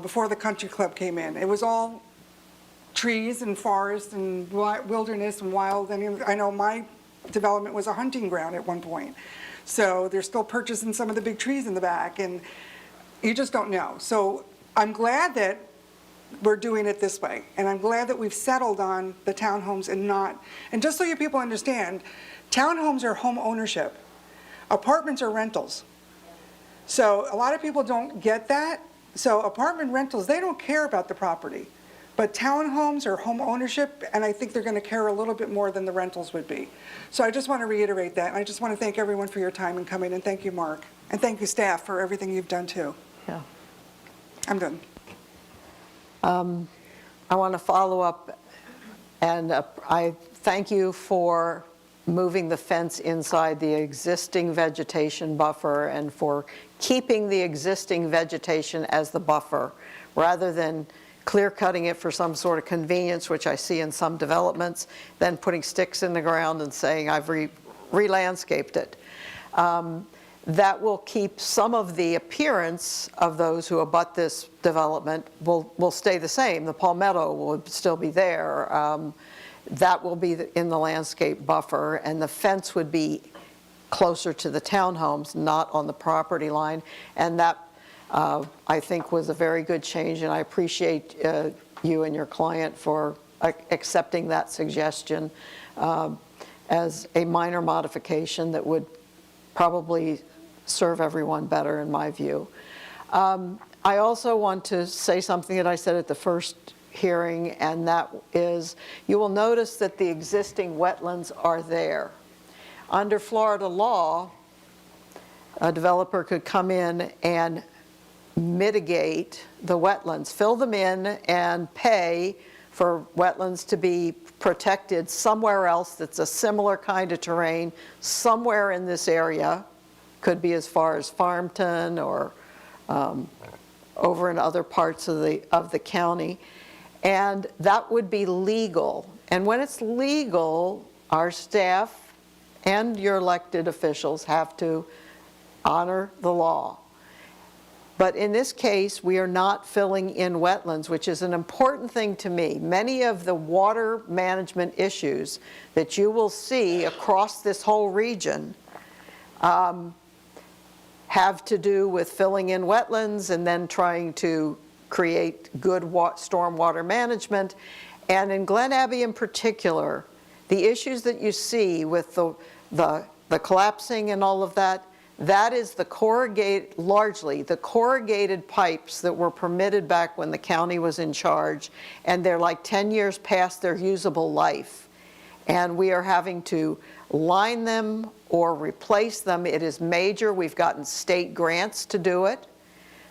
Before the country club came in? It was all trees and forest and wilderness and wild. And I know my development was a hunting ground at one point. So they're still purchasing some of the big trees in the back, and you just don't know. So I'm glad that we're doing it this way, and I'm glad that we've settled on the townhomes and not, and just so you people understand, townhomes are home ownership. Apartments are rentals. So a lot of people don't get that. So apartment rentals, they don't care about the property. But townhomes are home ownership, and I think they're going to care a little bit more than the rentals would be. So I just want to reiterate that, and I just want to thank everyone for your time and coming, and thank you, Mark. And thank you, staff, for everything you've done, too. Yeah. I'm done. I want to follow up, and I thank you for moving the fence inside the existing vegetation buffer and for keeping the existing vegetation as the buffer, rather than clear cutting it for some sort of convenience, which I see in some developments, then putting sticks in the ground and saying, I've re-landscaped it. That will keep some of the appearance of those who abut this development will stay the same. The palmetto will still be there. That will be in the landscape buffer, and the fence would be closer to the townhomes, not on the property line. And that, I think, was a very good change, and I appreciate you and your client for accepting that suggestion as a minor modification that would probably serve everyone better, in my view. I also want to say something that I said at the first hearing, and that is, you will notice that the existing wetlands are there. Under Florida law, a developer could come in and mitigate the wetlands, fill them in, and pay for wetlands to be protected somewhere else that's a similar kind of terrain, somewhere in this area. Could be as far as Farmington or over in other parts of the county. And that would be legal. And when it's legal, our staff and your elected officials have to honor the law. But in this case, we are not filling in wetlands, which is an important thing to me. Many of the water management issues that you will see across this whole region have to do with filling in wetlands and then trying to create good stormwater management. And in Glen Abbey in particular, the issues that you see with the collapsing and all of that, that is largely the corrugated pipes that were permitted back when the county was in charge, and they're like 10 years past their usable life. And we are having to line them or replace them. It is major. We've gotten state grants to do it.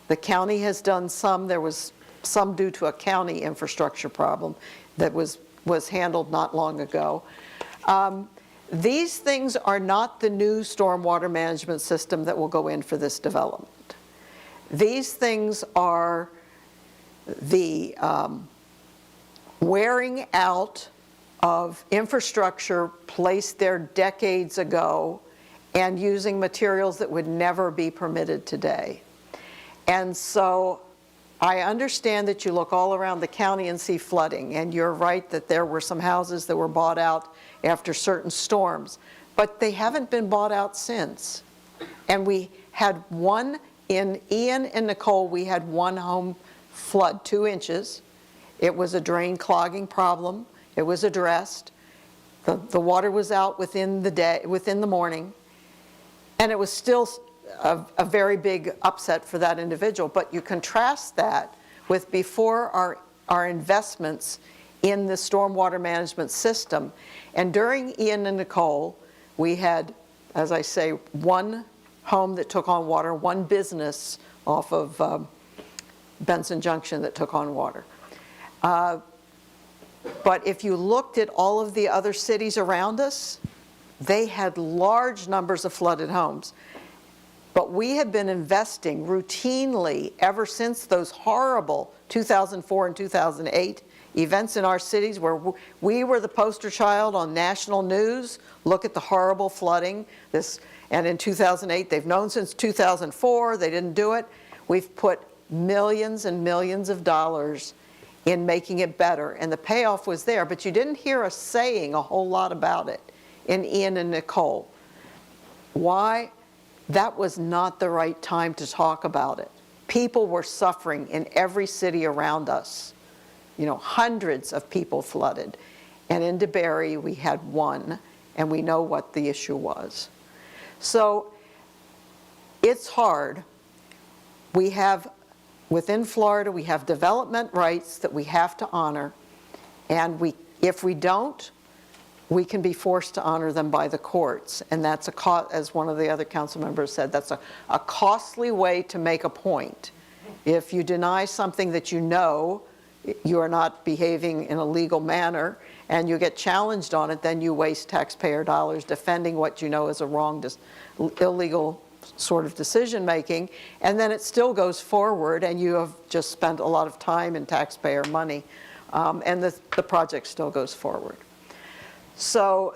The county has done some. There was some due to a county infrastructure problem that was handled not long ago. These things are not the new stormwater management system that will go in for this development. These things are the wearing out of infrastructure placed there decades ago and using materials that would never be permitted today. And so I understand that you look all around the county and see flooding, and you're right that there were some houses that were bought out after certain storms, but they haven't been bought out since. And we had one, in Ian and Nicole, we had one home flood, 2 inches. It was a drain clogging problem. It was addressed. The water was out within the morning, and it was still a very big upset for that individual. But you contrast that with before our investments in the stormwater management system. And during Ian and Nicole, we had, as I say, one home that took on water, one business off of Benson Junction that took on water. But if you looked at all of the other cities around us, they had large numbers of flooded homes. But we have been investing routinely ever since those horrible 2004 and 2008 events in our cities where we were the poster child on national news. Look at the horrible flooding. And in 2008, they've known since 2004, they didn't do it. We've put millions and millions of dollars in making it better, and the payoff was there, but you didn't hear us saying a whole lot about it in Ian and Nicole. Why? That was not the right time to talk about it. People were suffering in every city around us. You know, hundreds of people flooded. And in DeBary, we had one, and we know what the issue was. So it's hard. We have, within Florida, we have development rights that we have to honor. And if we don't, we can be forced to honor them by the courts. And that's, as one of the other council members said, that's a costly way to make a point. If you deny something that you know you are not behaving in a legal manner, and you get challenged on it, then you waste taxpayer dollars defending what you know is a wrong, illegal sort of decision-making, and then it still goes forward, and you have just spent a lot of time and taxpayer money, and the project still goes forward. So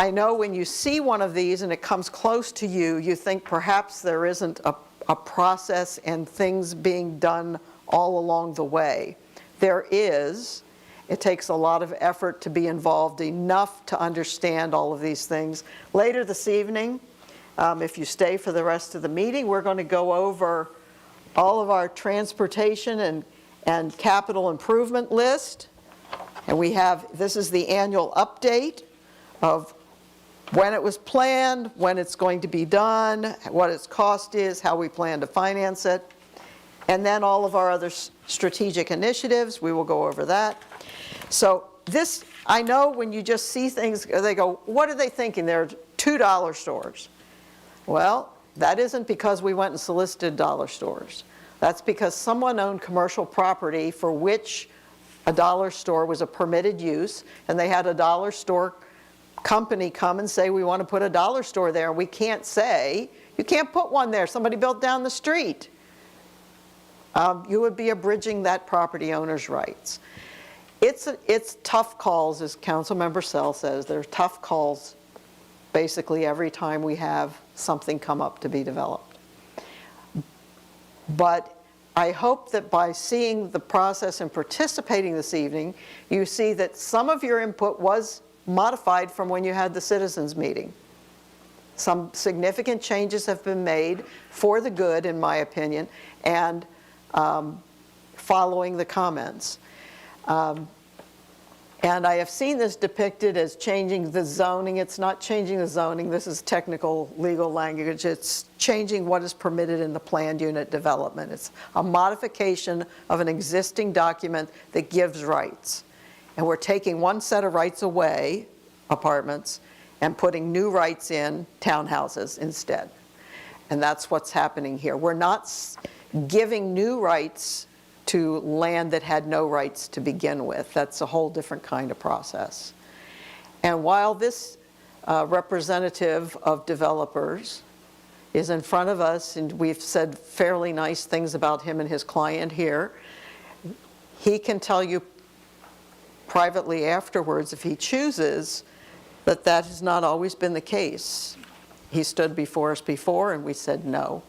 I know when you see one of these and it comes close to you, you think perhaps there isn't a process and things being done all along the way. There is. It takes a lot of effort to be involved enough to understand all of these things. Later this evening, if you stay for the rest of the meeting, we're going to go over all of our transportation and capital improvement list. And we have, this is the annual update of when it was planned, when it's going to be done, what its cost is, how we plan to finance it, and then all of our other strategic initiatives. We will go over that. So this, I know when you just see things, they go, what are they thinking? They're $2 stores. Well, that isn't because we went and solicited dollar stores. That's because someone owned commercial property for which a dollar store was a permitted use, and they had a dollar store company come and say, we want to put a dollar store there. We can't say, you can't put one there. Somebody built down the street. You would be abridging that property owner's rights. It's tough calls, as Councilmember Sell says. There's tough calls basically every time we have something come up to be developed. But I hope that by seeing the process and participating this evening, you see that some of your input was modified from when you had the citizens meeting. Some significant changes have been made for the good, in my opinion, and following the comments. And I have seen this depicted as changing the zoning. It's not changing the zoning. This is technical legal language. It's changing what is permitted in the planned unit development. It's a modification of an existing document that gives rights. And we're taking one set of rights away, apartments, and putting new rights in, townhouses, instead. And that's what's happening here. We're not giving new rights to land that had no rights to begin with. That's a whole different kind of process. And while this representative of developers is in front of us, and we've said fairly nice things about him and his client here, he can tell you privately afterwards, if he chooses, that that has not always been the case. He stood before us before and we said no.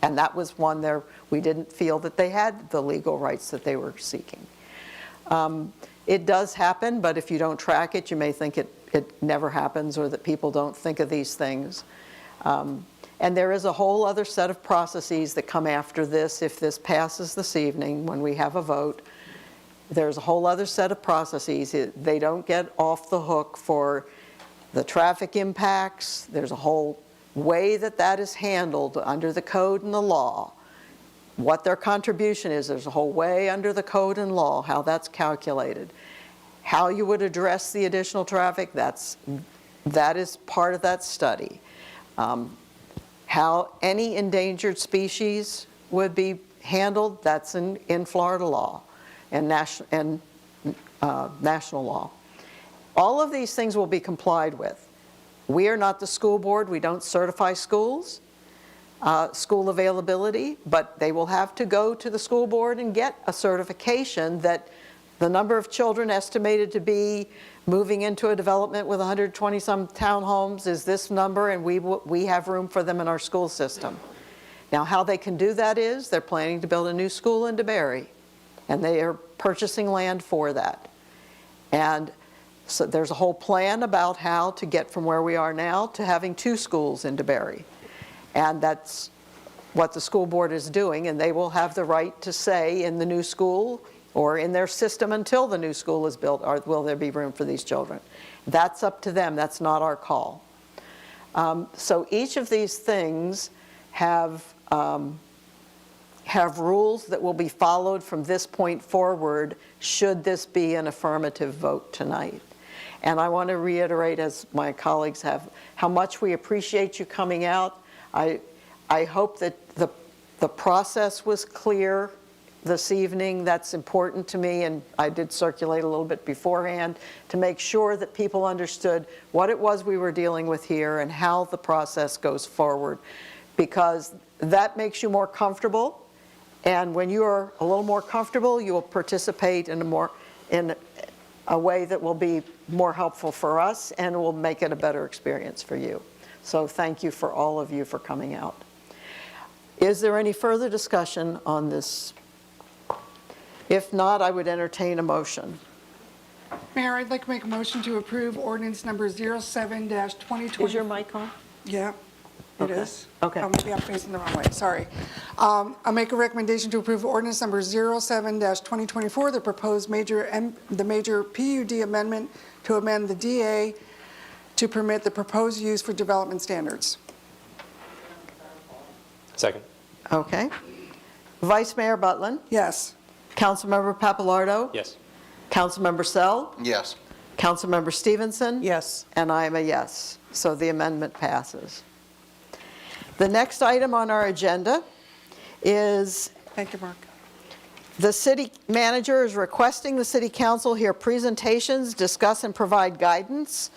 And that was one there, we didn't feel that they had the legal rights that they were seeking. It does happen, but if you don't track it, you may think it never happens, or that people don't think of these things. And there is a whole other set of processes that come after this. If this passes this evening, when we have a vote, there's a whole other set of processes. They don't get off the hook for the traffic impacts. There's a whole way that that is handled under the code and the law. What their contribution is, there's a whole way under the code and law how that's calculated. How you would address the additional traffic, that is part of that study. How any endangered species would be handled, that's in Florida law and national law. All of these things will be complied with. We are not the school board. We don't certify schools, school availability, but they will have to go to the school board and get a certification that the number of children estimated to be moving into a development with 120-some townhomes is this number, and we have room for them in our school system. Now, how they can do that is they're planning to build a new school in DeBary, and they are purchasing land for that. And so there's a whole plan about how to get from where we are now to having 2 schools in DeBary. And that's what the school board is doing, and they will have the right to say in the new school or in their system until the new school is built, or will there be room for these children? That's up to them. That's not our call. So each of these things have rules that will be followed from this point forward should this be an affirmative vote tonight. And I want to reiterate, as my colleagues have, how much we appreciate you coming out. I hope that the process was clear this evening. That's important to me, and I did circulate a little bit beforehand to make sure that people understood what it was we were dealing with here and how the process goes forward, because that makes you more comfortable, and when you are a little more comfortable, you will participate in a way that will be more helpful for us and will make it a better experience for you. So thank you for all of you for coming out. Is there any further discussion on this? If not, I would entertain a motion. Mayor, I'd like to make a motion to approve ordinance number 07-2020. Is your mic on? Yeah, it Okay. is. Okay. Oh, maybe I'm facing the wrong way, sorry. I'll make a recommendation to approve ordinance number 07-2024, the major PUD amendment to amend the DA to permit the proposed use for development standards. Second. Okay. Vice Mayor Butlin? Yes. Councilmember Papalardo? Yes. Councilmember Sell? Yes. Councilmember Stevenson? Yes. And I am a yes. So the amendment passes. The next item on our agenda is Thank you, Mark. the city manager is requesting the city council hear presentations, discuss and provide guidance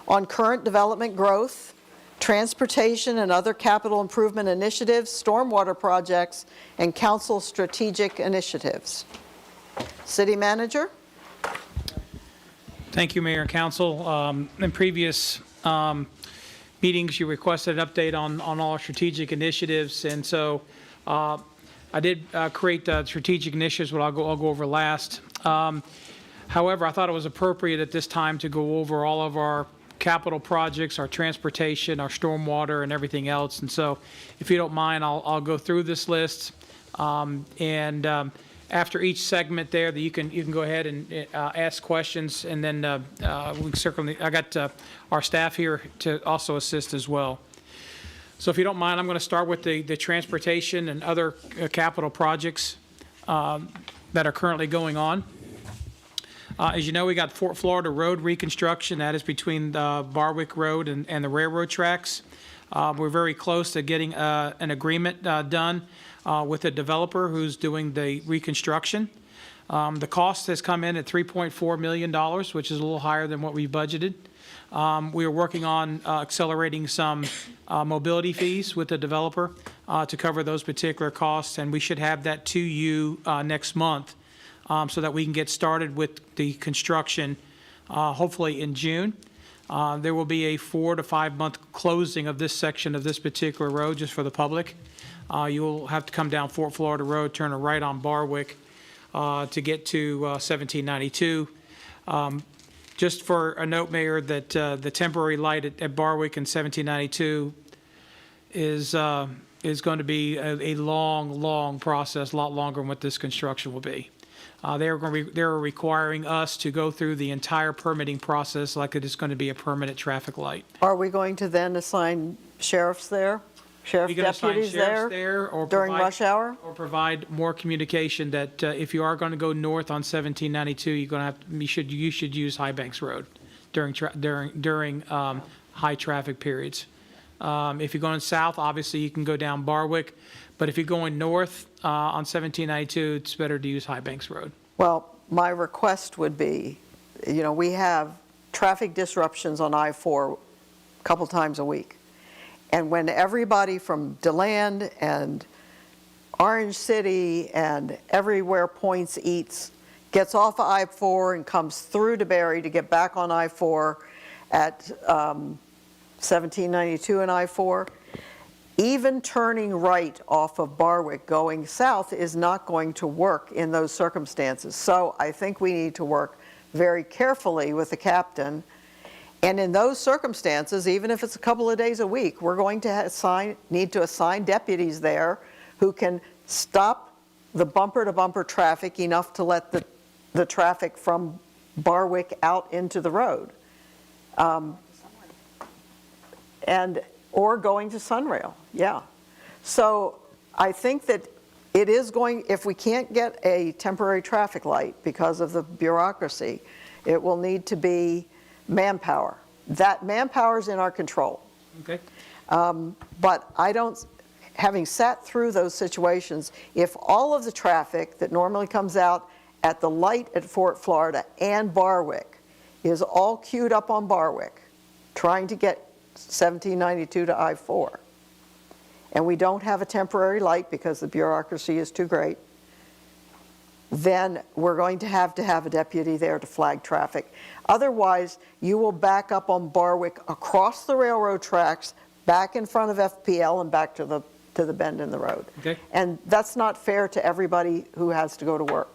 on current development growth, transportation and other capital improvement initiatives, stormwater projects, and council strategic initiatives. City manager? Thank you, Mayor and Council. In previous meetings, you requested an update on all our strategic initiatives, and so I did create the strategic initiatives, what I'll go over last. However, I thought it was appropriate at this time to go over all of our capital projects, our transportation, our stormwater, and everything else. And so, if you don't mind, I'll go through this list, after each segment there, that you can go ahead and ask questions, and then we certainly, I got our staff here to also assist as well. So if you don't mind, I'm going to start with the transportation and other capital projects that are currently going on. As you know, we got Fort Florida Road reconstruction. That is between Barwick Road and the railroad tracks. We're very close to getting an agreement done with a developer who's doing the reconstruction. The cost has come in at $3.4 million, which is a little higher than what we budgeted. We are working on accelerating some mobility fees with the developer to cover those particular costs, and we should have that to you next month so that we can get started with the construction hopefully in June. There will be a 4 to 5 month closing of this section of this particular road just for the public. You will have to come down Fort Florida Road, turn a right on Barwick to get to 1792. Just for a note, Mayor, that the temporary light at Barwick and 1792 is going to be a long process, a lot longer than what this construction will be. They're requiring us to go through the entire permitting process like it is going to be a permanent traffic light. Are we going to then assign sheriffs there? Sheriff You're going to assign deputies sheriffs there or during provide- rush hour? Or provide more communication that if you are going to go north on 1792, you're going to you should use High Banks Road during high traffic periods. If you're going south, obviously you can go down Barwick, but if you're going north on 1792, it's better to use High Banks Road. Well, my request would be, we have traffic disruptions on I-4 a couple times a week. And when everybody from DeLand and Orange City and everywhere points eats, gets off of I-4 and comes through DeBary to get back on I-4 at 1792 and I-4, even turning right off of Barwick going south is not going to work in those circumstances. So I think we need to work very carefully with the captain. And in those circumstances, even if it's a couple of days a week, we're going to need to assign deputies there who can stop the bumper-to-bumper traffic enough to let the traffic from Barwick out into the road. Or going to Sunrail, yeah. So I think that it is going, if we can't get a temporary traffic light because of the bureaucracy, it will need to be manpower. That manpower is in our control. Okay. But I don't, having sat through those situations, if all of the traffic that normally comes out at the light at Fort Florida and Barwick is all queued up on Barwick, trying to get 1792 to I-4, and we don't have a temporary light because the bureaucracy is too great, then we're going to have a deputy there to flag traffic. Otherwise, you will back up on Barwick across the railroad tracks, back in front of FPL and back to the bend in the road. Okay. And that's not fair to everybody who has to go to work.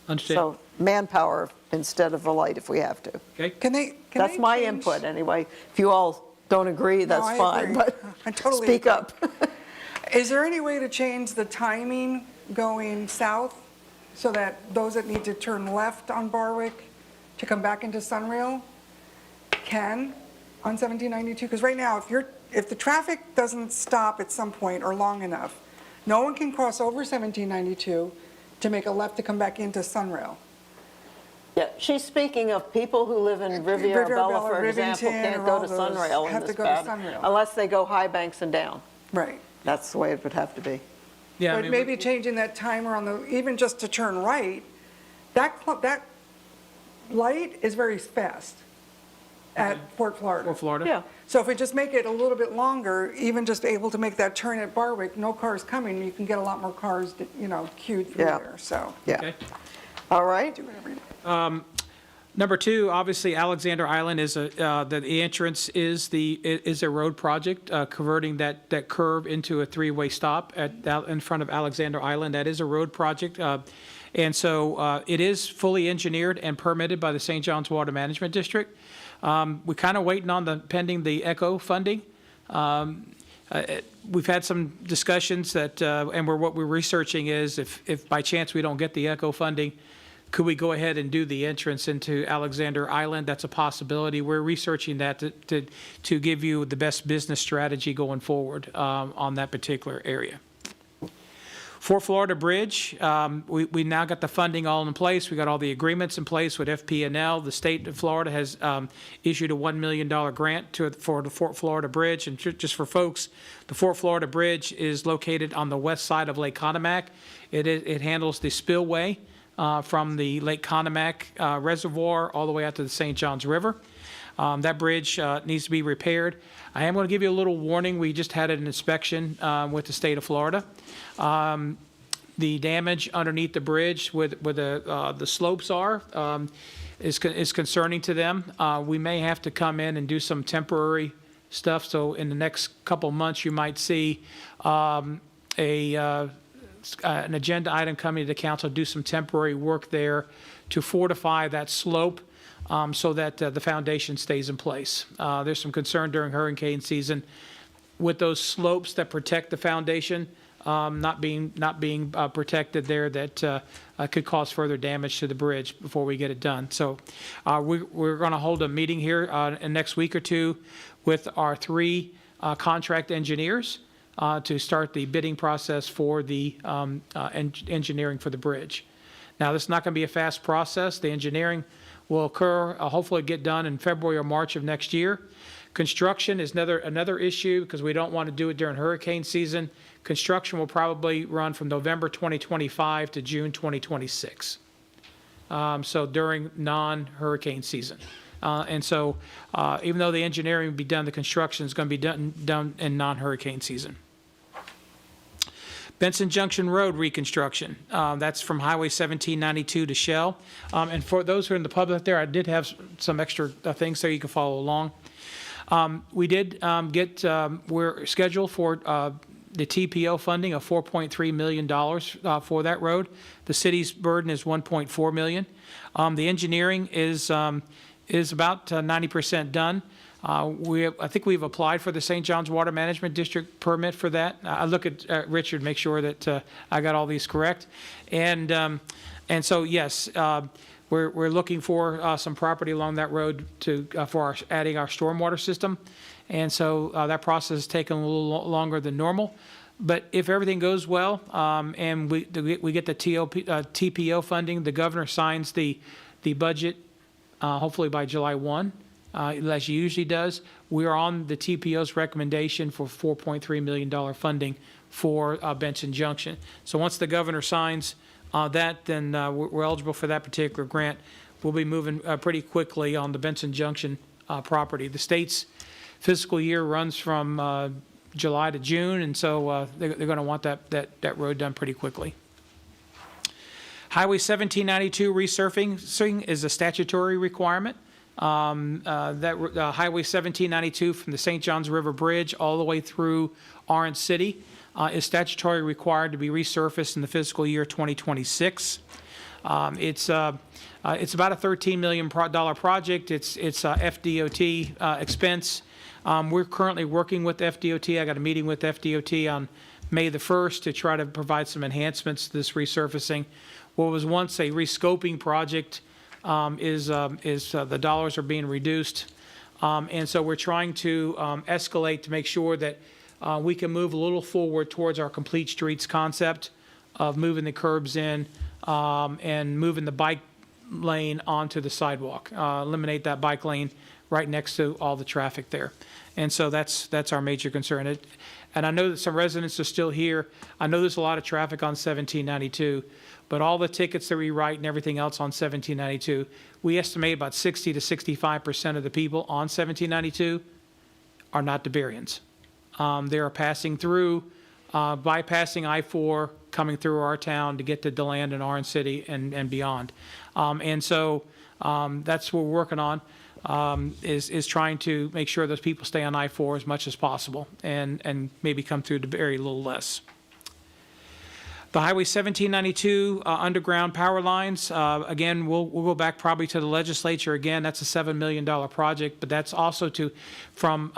Understand. So manpower instead of a light if we have to. Okay. That's my input anyway. If you all don't agree, that's I fine, agree. but I totally speak agree. up. Is there any way to change the timing going south so that those that need to turn left on Barwick to come back into Sunrail can on 1792? Because right now, if the traffic doesn't stop at some point or long enough, no one can cross over 1792 to make a left to come back into Sunrail. Yeah, she's speaking of people who live in Riviera Bella, for example, Rivington, can't or go all to those Sunrail in have to this go to bad, Sunrail. unless they go High Banks and down. Right. That's the way it would have to be. Yeah, I But mean, maybe changing that timer on the, even just to turn right, that light is very fast at Fort Florida. Fort Florida. Yeah. So if we just make it a little bit longer, even just able to make that turn at Barwick, no cars coming, you can get a lot more cars, queued through Yeah. there, so. Yeah. Okay. All right. Number two, obviously Alexander Island is the entrance is a road project, converting that curve into a three-way stop in front of Alexander Island. That is a road project. And so it is fully engineered and permitted by the St. John's Water Management District. We're kind of waiting on pending the ECHO funding. We've had some discussions that, and what we're researching is if by chance we don't get the ECHO funding, could we go ahead and do the entrance into Alexander Island? That's a possibility. We're researching that to give you the best business strategy going forward on that particular area. Fort Florida Bridge, we now got the funding all in place. We got all the agreements in place with FP&L. The state of Florida has issued a $1 million grant for the Fort Florida Bridge. And just for folks, the Fort Florida Bridge is located on the west side of Lake Conomac. It handles the spillway from the Lake Conomac Reservoir all the way out to the St. Johns River. That bridge needs to be repaired. I am going to give you a little warning. We just had an inspection with the state of Florida. The damage underneath the bridge where the slopes are is concerning to them. We may have to come in and do some temporary stuff. So in the next couple months, you might see an agenda item coming to the council, do some temporary work there to fortify that slope so that the foundation stays in place. There's some concern during hurricane season with those slopes that protect the foundation not being protected there, that could cause further damage to the bridge before we get it done. So we're going to hold a meeting here in next week or two with our three contract engineers to start the bidding process for the engineering for the bridge. Now, this is not going to be a fast process. The engineering will occur, hopefully get done in February or March of next year. Construction is another issue because we don't want to do it during hurricane season. Construction will probably run from November 2025 to June 2026. So during non-hurricane season. And so even though the engineering will be done, the construction is going to be done in non-hurricane season. Benson Junction Road reconstruction. That's from Highway 1792 to Shell. And for those who are in the public there, I did have some extra things so you can follow along. We did we're scheduled for the TPO funding of $4.3 million for that road. The city's burden is $1.4 million. The engineering is about 90% done. I think we've applied for the St. John's Water Management District permit for that. I look at Richard, make sure that I got all these correct. And so, yes, we're looking for some property along that road for adding our stormwater system. And so that process has taken a little longer than normal. But if everything goes well and we get the TPO funding, the governor signs the budget hopefully by July 1. As he usually does, we are on the TPO's recommendation for $4.3 million funding for Benson Junction. So once the governor signs that, then we're eligible for that particular grant. We'll be moving pretty quickly on the Benson Junction property. The state's fiscal year runs from July to June, and so they're going to want that road done pretty quickly. Highway 1792 resurfacing is a statutory requirement. Highway 1792 from the St. Johns River Bridge all the way through Orange City is statutorily required to be resurfaced in the fiscal year 2026. It's about a $13 million project. It's FDOT expense. We're currently working with FDOT. I got a meeting with FDOT on May the 1st to try to provide some enhancements to this resurfacing. What was once a rescoping project the dollars are being reduced. And so we're trying to escalate to make sure that we can move a little forward towards our complete streets concept of moving the curbs in and moving the bike lane onto the sidewalk, eliminate that bike lane right next to all the traffic there. And so that's our major concern. And I know that some residents are still here. I know there's a lot of traffic on 1792, but all the tickets that we write and everything else on 1792, we estimate about 60 to 65% of the people on 1792 are not DeBarians. They are passing through, bypassing I-4, coming through our town to get to DeLand and Orange City and beyond. And so that's what we're working on, is trying to make sure those people stay on I-4 as much as possible and maybe come through DeBary a little less. The Highway 1792 underground power lines, again, we'll go back probably to the legislature again. That's a $7 million project, but that's also from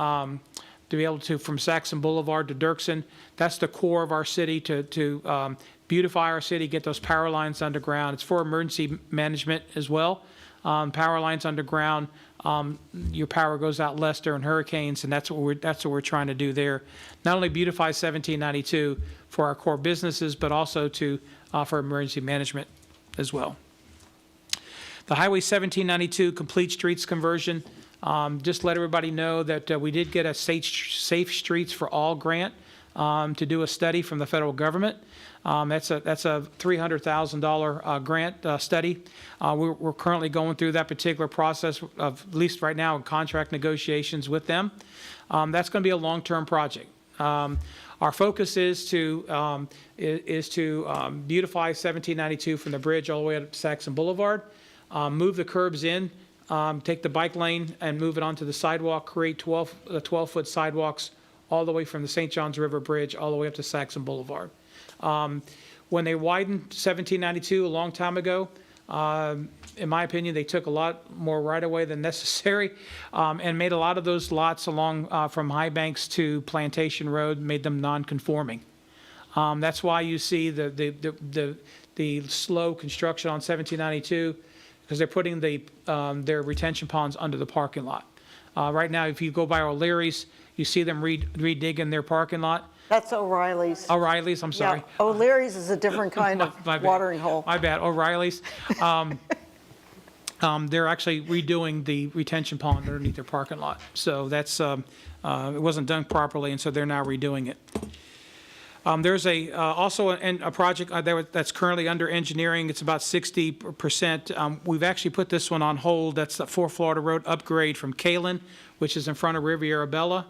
Saxon Boulevard to Dirksen. That's the core of our city to beautify our city, get those power lines underground. It's for emergency management as well. Power lines underground, your power goes out less during hurricanes, and that's what we're trying to do there. Not only beautify 1792 for our core businesses, but also to for emergency management as well. The Highway 1792 Complete Streets conversion. Just let everybody know that we did get a Safe Streets for All grant to do a study from the federal government. That's a $300,000 grant study. We're currently going through that particular process of, at least right now, contract negotiations with them. That's going to be a long-term project. Our focus is to beautify 1792 from the bridge all the way up to Saxon Boulevard, move the curbs in, take the bike lane and move it onto the sidewalk, create 12-foot sidewalks all the way from the St. Johns River Bridge all the way up to Saxon Boulevard. When they widened 1792 a long time ago, in my opinion, they took a lot more right-of-way than necessary and made a lot of those lots along from High Banks to Plantation Road, made them non-conforming. That's why you see the slow construction on 1792, because they're putting their retention ponds under the parking lot. Right now, if you go by O'Leary's, you see them redigging their parking lot. That's O'Reilly's. O'Reilly's, I'm sorry. Yeah, O'Leary's is a different kind of My bad. watering hole. My bad, O'Reilly's. They're actually redoing the retention pond underneath their parking lot. So that's, it wasn't done properly, and so they're now redoing it. There's also a project that's currently under engineering. It's about 60%. We've actually put this one on hold. That's the Fort Florida Road upgrade from Kalen, which is in front of Riviera Bella,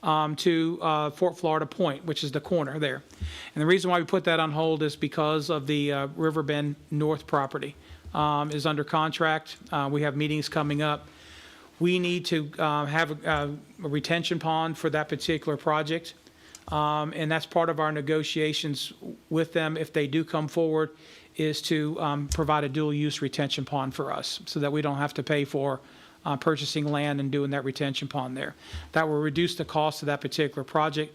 to Fort Florida Point, which is the corner there. And the reason why we put that on hold is because of the Riverbend North property is under contract. We have meetings coming up. We need to have a retention pond for that particular project. And that's part of our negotiations with them, if they do come forward, is to provide a dual-use retention pond for us so that we don't have to pay for purchasing land and doing that retention pond there. That will reduce the cost of that particular project.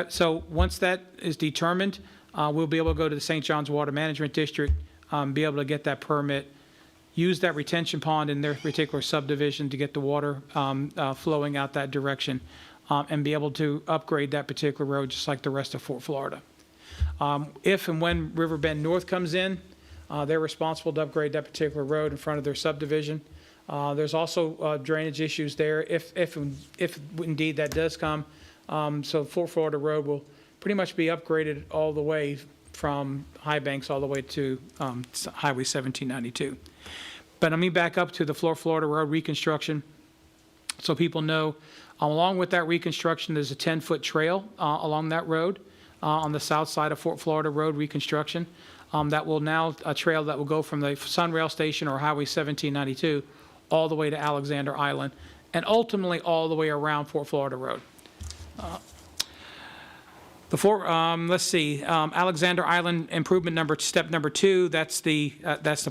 So once that is determined, we'll be able to go to the St. Johns Water Management District, be able to get that permit, use that retention pond in their particular subdivision to get the water flowing out that direction, and be able to upgrade that particular road just like the rest of Fort Florida. If and when Riverbend North comes in, they're responsible to upgrade that particular road in front of their subdivision. There's also drainage issues there if indeed that does come. So Fort Florida Road will pretty much be upgraded all the way from High Banks all the way to Highway 1792. But let me back up to the Florida Road reconstruction so people know. Along with that reconstruction, there's a 10-foot trail along that road on the south side of Fort Florida Road reconstruction. That will now, a trail that will go from the Sunrail Station or Highway 1792 all the way to Alexander Island and ultimately all the way around Fort Florida Road. Let's see, Alexander Island improvement step number 2, that's the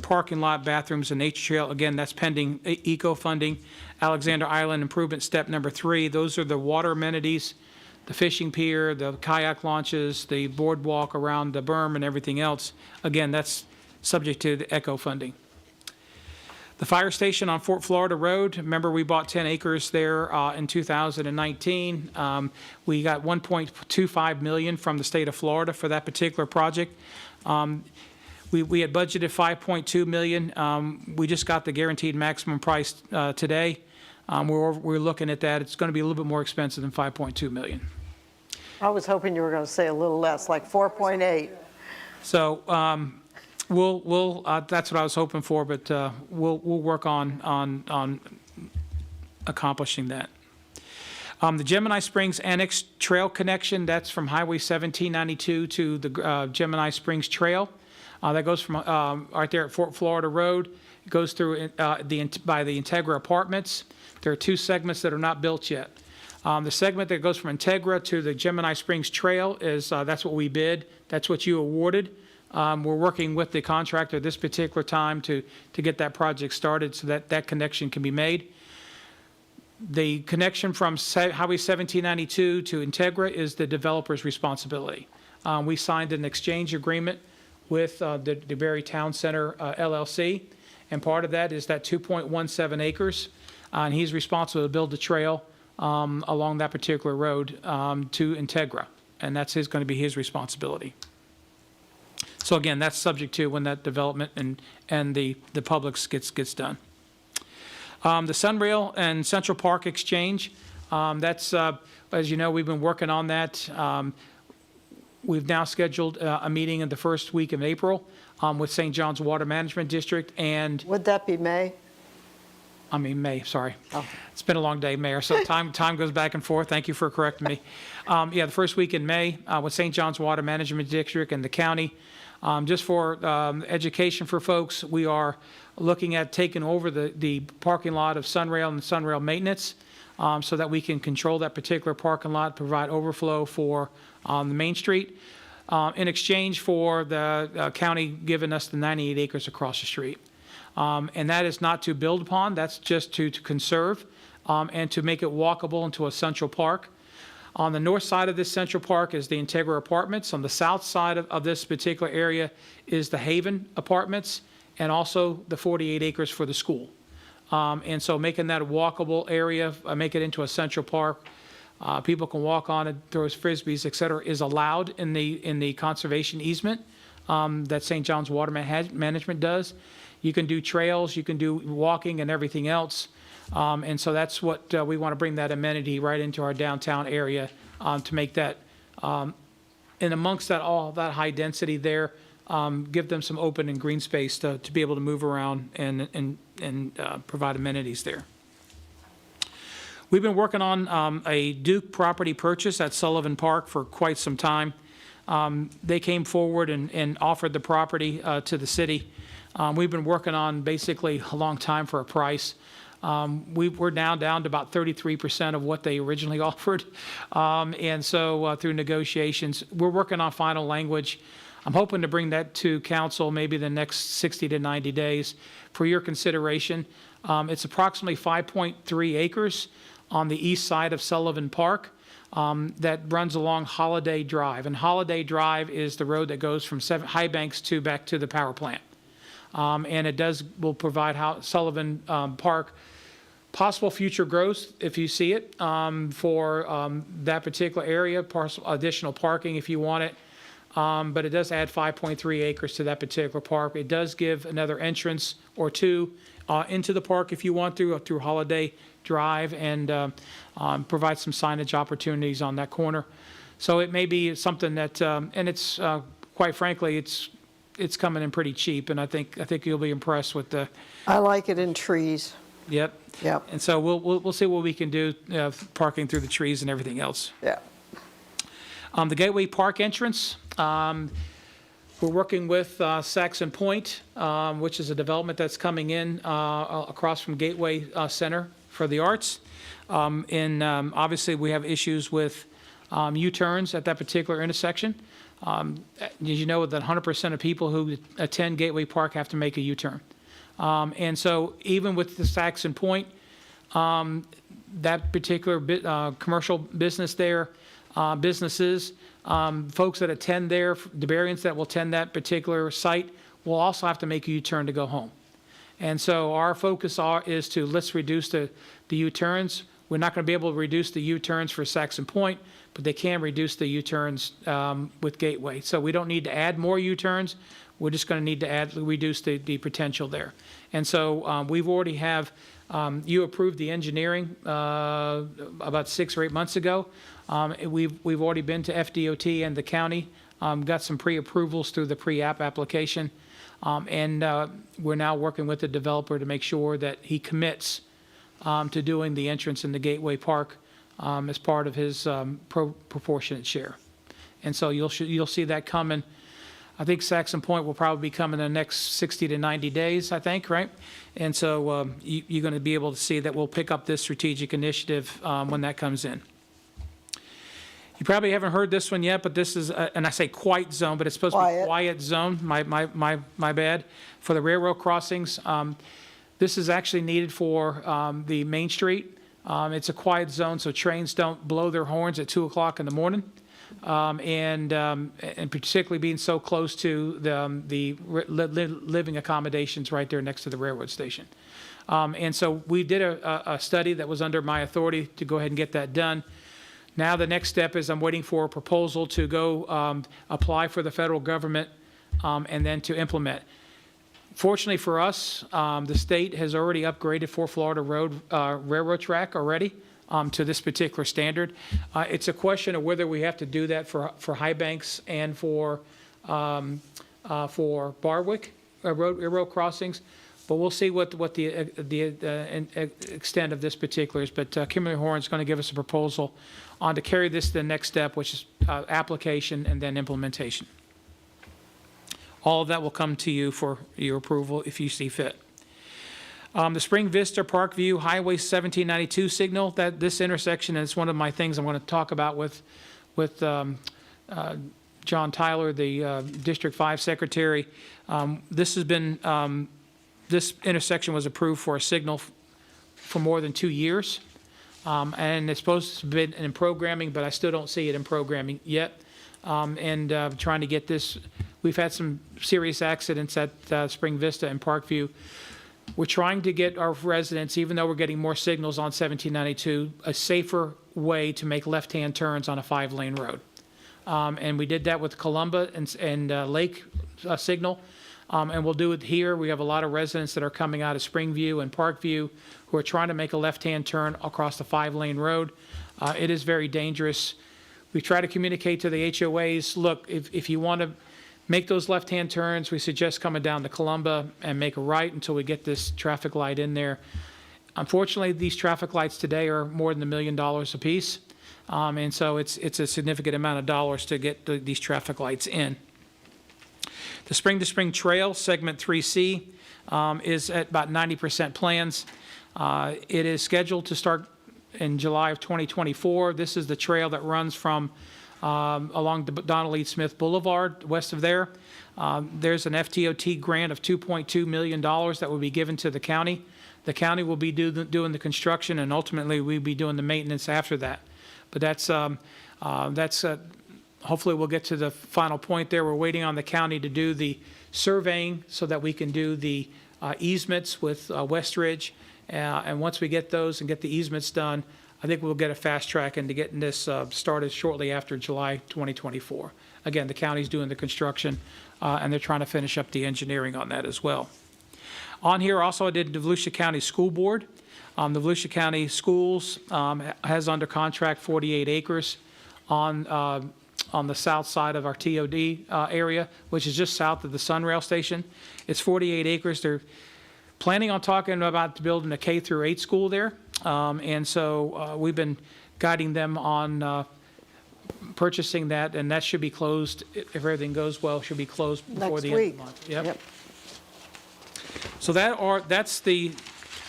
parking lot, bathrooms, and nature trail. Again, that's pending eco funding. Alexander Island improvement step number 3, those are the water amenities, the fishing pier, the kayak launches, the boardwalk around the berm and everything else. Again, that's subject to the eco funding. The fire station on Fort Florida Road, remember we bought 10 acres there in 2019. We got $1.25 million from the state of Florida for that particular project. We had budgeted $5.2 million. We just got the guaranteed maximum price today. We're looking at that. It's going to be a little bit more expensive than $5.2 million. I was hoping you were going to say a little less, like 4.8. So that's what I was hoping for, but we'll work on accomplishing that. The Gemini Springs Annex Trail connection, that's from Highway 1792 to the Gemini Springs Trail. That goes from right there at Fort Florida Road. It goes through by the Integra Apartments. There are 2 segments that are not built yet. The segment that goes from Integra to the Gemini Springs Trail is, that's what we bid. That's what you awarded. We're working with the contractor this particular time to get that project started so that connection can be made. The connection from Highway 1792 to Integra is the developer's responsibility. We signed an exchange agreement with the DeBerry Town Center LLC, and part of that is that 2.17 acres, and he's responsible to build the trail along that particular road to Integra, and that's going to be his responsibility. So again, that's subject to when that development and the Publix gets done. The Sunrail and Central Park Exchange, that's, as you know, we've been working on that. We've now scheduled a meeting in the first week of April with St. John's Water Management District and... Would that be May? I mean, May, sorry. Oh. It's been a long day, Mayor, so time goes back and forth. Thank you for correcting me. Yeah, the first week in May with St. John's Water Management District and the county. Just for education for folks, we are looking at taking over the parking lot of Sunrail and Sunrail maintenance so that we can control that particular parking lot, provide overflow for the Main Street, in exchange for the county giving us the 98 acres across the street. And that is not to build upon, that's just to conserve and to make it walkable into a central park. On the north side of this central park is the Integra Apartments. On the south side of this particular area is the Haven Apartments and also the 48 acres for the school. And so making that a walkable area, make it into a central park, people can walk on it, throw frisbees, et cetera, is allowed in the conservation easement that St. John's Water Management does. You can do trails, you can do walking and everything else. And so that's what we want to bring that amenity right into our downtown area to make that, and amongst that all that high density there, give them some open and green space to be able to move around and provide amenities there. We've been working on a Duke property purchase at Sullivan Park for quite some time. They came forward and offered the property to the city. We've been working on basically a long time for a price. We're now down to about 33% of what they originally offered. And so through negotiations, we're working on final language. I'm hoping to bring that to council maybe the next 60 to 90 days for your consideration. It's approximately 5.3 acres on the east side of Sullivan Park that runs along Holiday Drive. And Holiday Drive is the road that goes from High Banks back to the power plant. And it will provide Sullivan Park possible future growth, if you see it, for that particular area, additional parking if you want it. But it does add 5.3 acres to that particular park. It does give another entrance or two into the park if you want through Holiday Drive, and provide some signage opportunities on that corner. So it may be something that, and it's, quite frankly, it's coming in pretty cheap, and I think you'll be impressed with the, I like it in trees. yep. Yep. And so we'll see what we can do, parking through the trees and everything else. Yeah. The Gateway Park entrance, we're working with Saxon Point, which is a development that's coming in across from Gateway Center for the Arts. And obviously, we have issues with U-turns at that particular intersection. Did you know that 100% of people who attend Gateway Park have to make a U-turn? And so even with the Saxon Point, that particular commercial business there, businesses, folks that attend there, DeBarians that will attend that particular site will also have to make a U-turn to go home. And so our focus is to let's reduce the U-turns. We're not going to be able to reduce the U-turns for Saxon Point, but they can reduce the U-turns with Gateway. So we don't need to add more U-turns. We're just going to need to reduce the potential there. And so we've already you approved the engineering about 6 or 8 months ago. We've already been to FDOT and the county, got some pre-approvals through the pre-app application. And we're now working with the developer to make sure that he commits to doing the entrance in the Gateway Park as part of his proportionate share. And so you'll see that coming. I think Saxon Point will probably be coming in the next 60 to 90 days, I think, right? And so you're going to be able to see that we'll pick up this strategic initiative when that comes in. You probably haven't heard this one yet, but this is, and I say quiet zone, but it's supposed to be quiet zone, my bad, for the railroad crossings. This is actually needed for the Main Street. It's a quiet zone, so trains don't blow their horns at 2 o'clock in the morning. And particularly being so close to the living accommodations right there next to the railroad station. And so we did a study that was under my authority to go ahead and get that done. Now the next step is I'm waiting for a proposal to go apply for the federal government and then to implement. Fortunately for us, the state has already upgraded Fort Florida Road railroad track already to this particular standard. It's a question of whether we have to do that for High Banks and for Barwick railroad crossings. But we'll see what the extent of this particular is. But Kimberly Horn is going to give us a proposal on to carry this to the next step, which is application and then implementation. All of that will come to you for your approval if you see fit. The Spring Vista Parkview Highway 1792 signal, that this intersection is one of my things I'm going to talk about with John Tyler, the District 5 Secretary. This intersection was approved for a signal for more than 2 years. And it's supposed to be in programming, but I still don't see it in programming yet. Trying to get this, we've had some serious accidents at Spring Vista and Parkview. We're trying to get our residents, even though we're getting more signals on 1792, a safer way to make left-hand turns on a 5-lane road. And we did that with Columba and Lake signal. And we'll do it here. We have a lot of residents that are coming out of Springview and Parkview who are trying to make a left-hand turn across the 5-lane road. It is very dangerous. We try to communicate to the HOAs, look, if you want to make those left-hand turns, we suggest coming down to Columba and make a right until we get this traffic light in there. Unfortunately, these traffic lights today are more than $1 million apiece. And so it's a significant amount of dollars to get these traffic lights in. The Spring to Spring Trail, segment 3C, is at about 90% plans. It is scheduled to start in July of 2024. This is the trail that runs from along the Donald E. Smith Boulevard, west of there. There's an FTOT grant of $2.2 million that will be given to the county. The county will be doing the construction, and ultimately we'll be doing the maintenance after that. But that's hopefully we'll get to the final point there. We're waiting on the county to do the surveying so that we can do the easements with Westridge. And once we get those and get the easements done, I think we'll get a fast track into getting this started shortly after July 2024. Again, the county's doing the construction, and they're trying to finish up the engineering on that as well. On here also I did the Volusia County School Board. The Volusia County Schools has under contract 48 acres on the south side of our TOD area, which is just south of the Sunrail station. It's 48 acres. They're planning on talking about building a K through 8 school there. And so we've been guiding them on purchasing that, and that should be closed, if everything goes well, should be closed before Next the end of week. the month. Yep. So that's the,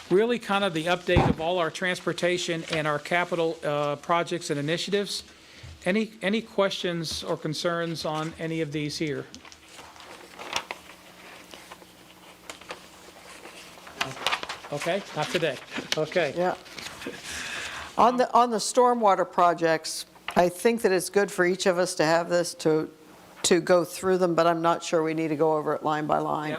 really kind of the update of all our transportation and our capital projects and initiatives. Any questions or concerns on any of these here? Okay, not today. Okay. Yeah. On the stormwater projects, I think that it's good for each of us to have this to go through them, but I'm not sure we need to go over it line by line.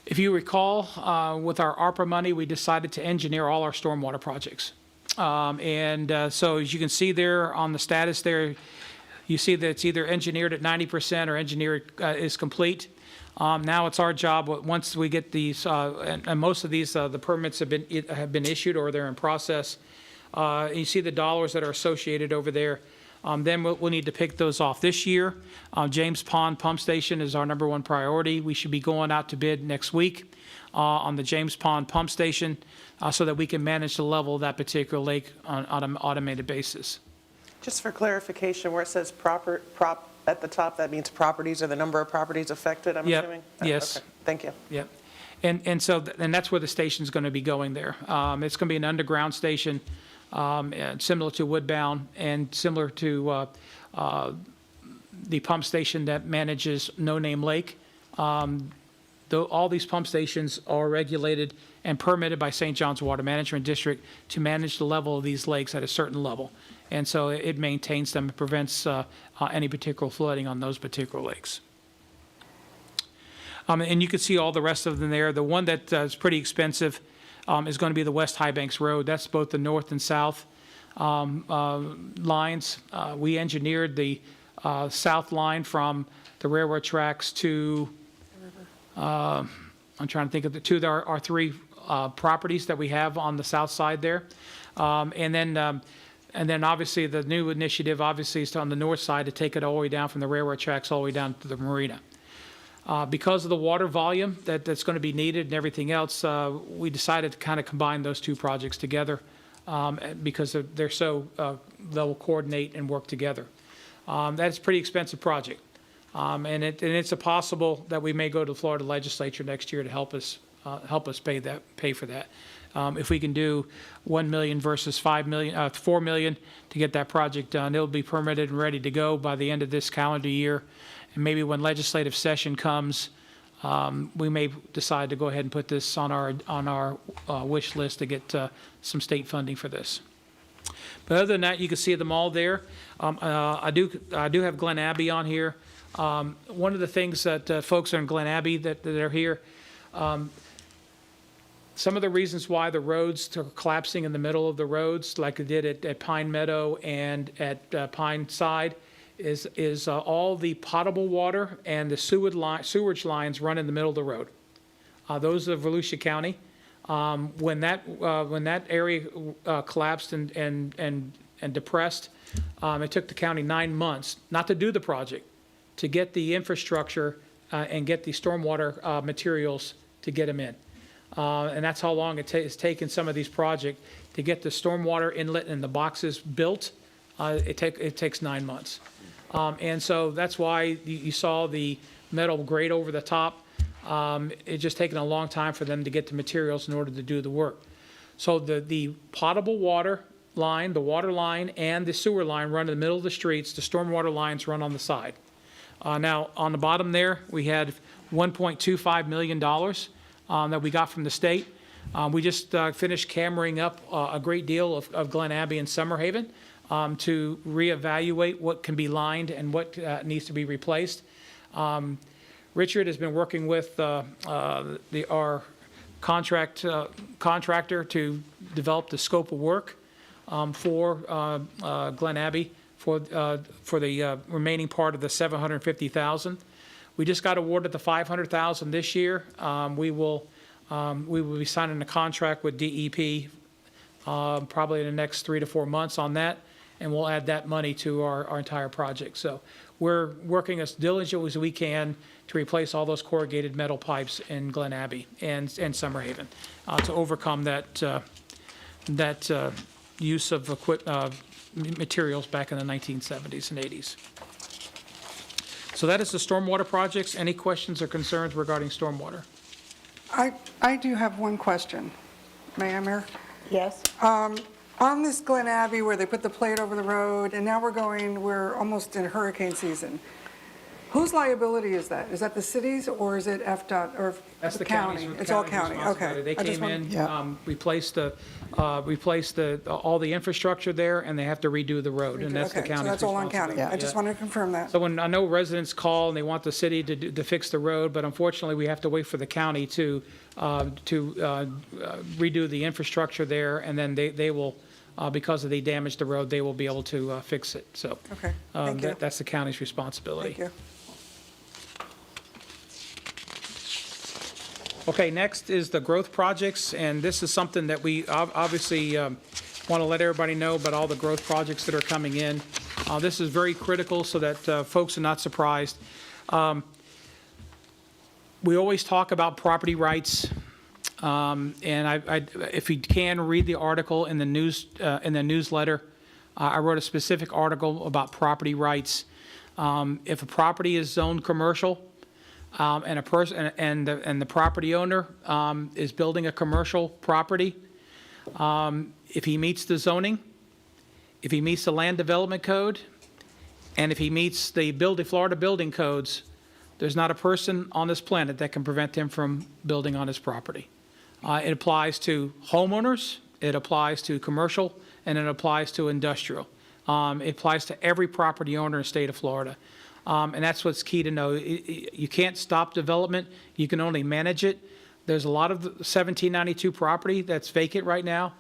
If you recall, with our ARPA money, we decided to engineer all our stormwater projects. So as you can see there on the status there, you see that it's either engineered at 90% or engineered is complete. Now it's our job, once we get these, and most of these, the permits have been issued or they're in process. You see the dollars that are associated over there. Then we'll need to pick those off this year. James Pond Pump Station is our #1 priority. We should be going out to bid next week on the James Pond Pump Station so that we can manage the level of that particular lake on an automated basis. Just for clarification, where it says at the top, that means properties or the number of properties affected, I'm Yep. assuming? Yes. Okay. Thank you. Yep. And so that's where the station's going to be going there. It's going to be an underground station, similar to Woodbound and similar to the pump station that manages No Name Lake. All these pump stations are regulated and permitted by St. John's Water Management District to manage the level of these lakes at a certain level. And so it maintains them, and prevents any particular flooding on those particular lakes. And you can see all the rest of them there. The one that is pretty expensive is going to be the West High Banks Road. That's both the north and south lines. We engineered the south line from the railroad tracks to, I'm trying to think of our 3 properties that we have on the south side there. And then obviously the new initiative obviously is on the north side to take it all the way down from the railroad tracks all the way down to the marina. Because of the water volume that's going to be needed and everything else, we decided to kind of combine those 2 projects together because they're so, they'll coordinate and work together. That's a pretty expensive project. And it's a possible that we may go to the Florida legislature next year to help us pay for that. If we can do 1 million versus 5 million, 4 million to get that project done, it'll be permitted and ready to go by the end of this calendar year. And maybe when legislative session comes, we may decide to go ahead and put this on our wish list to get some state funding for this. But other than that, you can see them all there. I do have Glen Abbey on here. One of the things that folks in Glen Abbey that are here, some of the reasons why the roads are collapsing in the middle of the roads, like it did at Pine Meadow and at Pine Side, is all the potable water and the sewage lines run in the middle of the road. Those are Volusia County. When that area collapsed and depressed, it took the county 9 months, not to do the project, to get the infrastructure and get the stormwater materials to get them in. And that's how long it's taken some of these projects to get the stormwater inlet and the boxes built. It takes 9 months. And so that's why you saw the metal grate over the top. It's just taken a long time for them to get the materials in order to do the work. So the potable water line, the water line, and the sewer line run in the middle of the streets. The stormwater lines run on the side. Now, on the bottom there, we had $1.25 million that we got from the state. We just finished cammering up a great deal of Glen Abbey and Summerhaven to reevaluate what can be lined and what needs to be replaced. Richard has been working with our contractor to develop the scope of work for Glen Abbey for the remaining part of the $750,000. We just got awarded the $500,000 this year. We will be signing a contract with DEP probably in the next 3 to 4 months on that, and we'll add that money to our entire project. So we're working as diligently as we can to replace all those corrugated metal pipes in Glen Abbey and Summerhaven to overcome that use of materials back in the 1970s and 80s. So that is the stormwater projects. Any questions or concerns regarding stormwater? I do have one question. May I, Mayor? Yes? On this Glen Abbey where they put the plate over the road, and now we're almost in hurricane season. Whose liability is that? Is that the city's, or is it FDOT, or That's the the county? county's. It's all county's county, responsibility. okay. They I just came want- in, replaced all the infrastructure there, and they have to redo the road, and that's the Okay, so county's that's all on county. responsibility. I just Yeah. wanted to confirm that. So when, I know residents call and they want the city to fix the road, but unfortunately, we have to wait for the county to redo the infrastructure there, and then they will, because of the damage to the road, they will be able to fix it. So Okay, thank you. that's the county's responsibility. Thank you. Okay, next is the growth projects, and this is something that we obviously want to let everybody know about all the growth projects that are coming in. This is very critical so that folks are not surprised. We always talk about property rights, and if you can, read the article in the newsletter. I wrote a specific article about property rights. If a property is zoned commercial, and a person and the property owner is building a commercial property, if he meets the zoning, if he meets the land development code, and if he meets the Florida building codes, there's not a person on this planet that can prevent him from building on his property. It applies to homeowners, it applies to commercial, and it applies to industrial. It applies to every property owner in the state of Florida. And that's what's key to know. You can't stop development. You can only manage it. There's a lot of 1792 property that's vacant right now.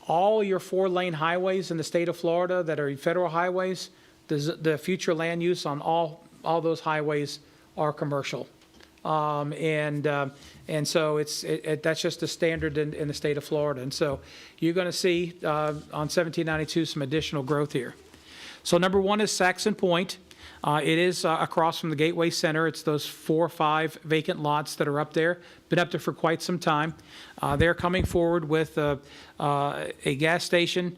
All your 4-lane highways in the state of Florida that are federal highways, the future land use on all those highways are commercial. And so that's just the standard in the state of Florida. And so you're going to see on 1792 some additional growth here. So number one is Saxon Point. It is across from the Gateway Center. It's those 4 or 5 vacant lots that are up there. Been up there for quite some time. They're coming forward with a gas station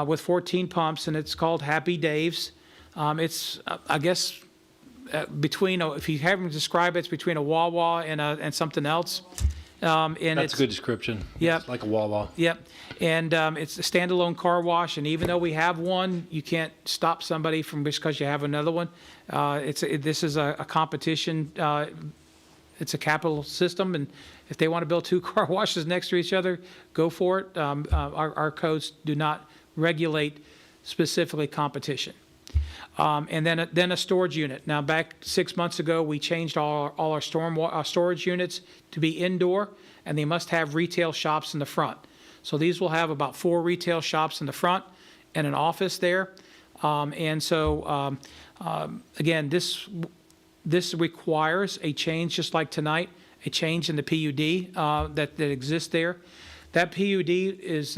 with 14 pumps, and it's called Happy Dave's. It's, I guess, between, if you have them describe it, it's between a Wawa and something else. And That's a good description. Yep. It's like a Wawa. Yep. And it's a standalone car wash, and even though we have one, you can't stop somebody from just because you have another one. This is a competition. It's a capital system, and if they want to build 2 car washes next to each other, go for it. Our codes do not regulate specifically competition. And then a storage unit. Now, back 6 months ago, we changed all our storage units to be indoor, and they must have retail shops in the front. So these will have about 4 retail shops in the front and an office there. And so, again, this requires a change, just like tonight, a change in the PUD that exists there. That PUD is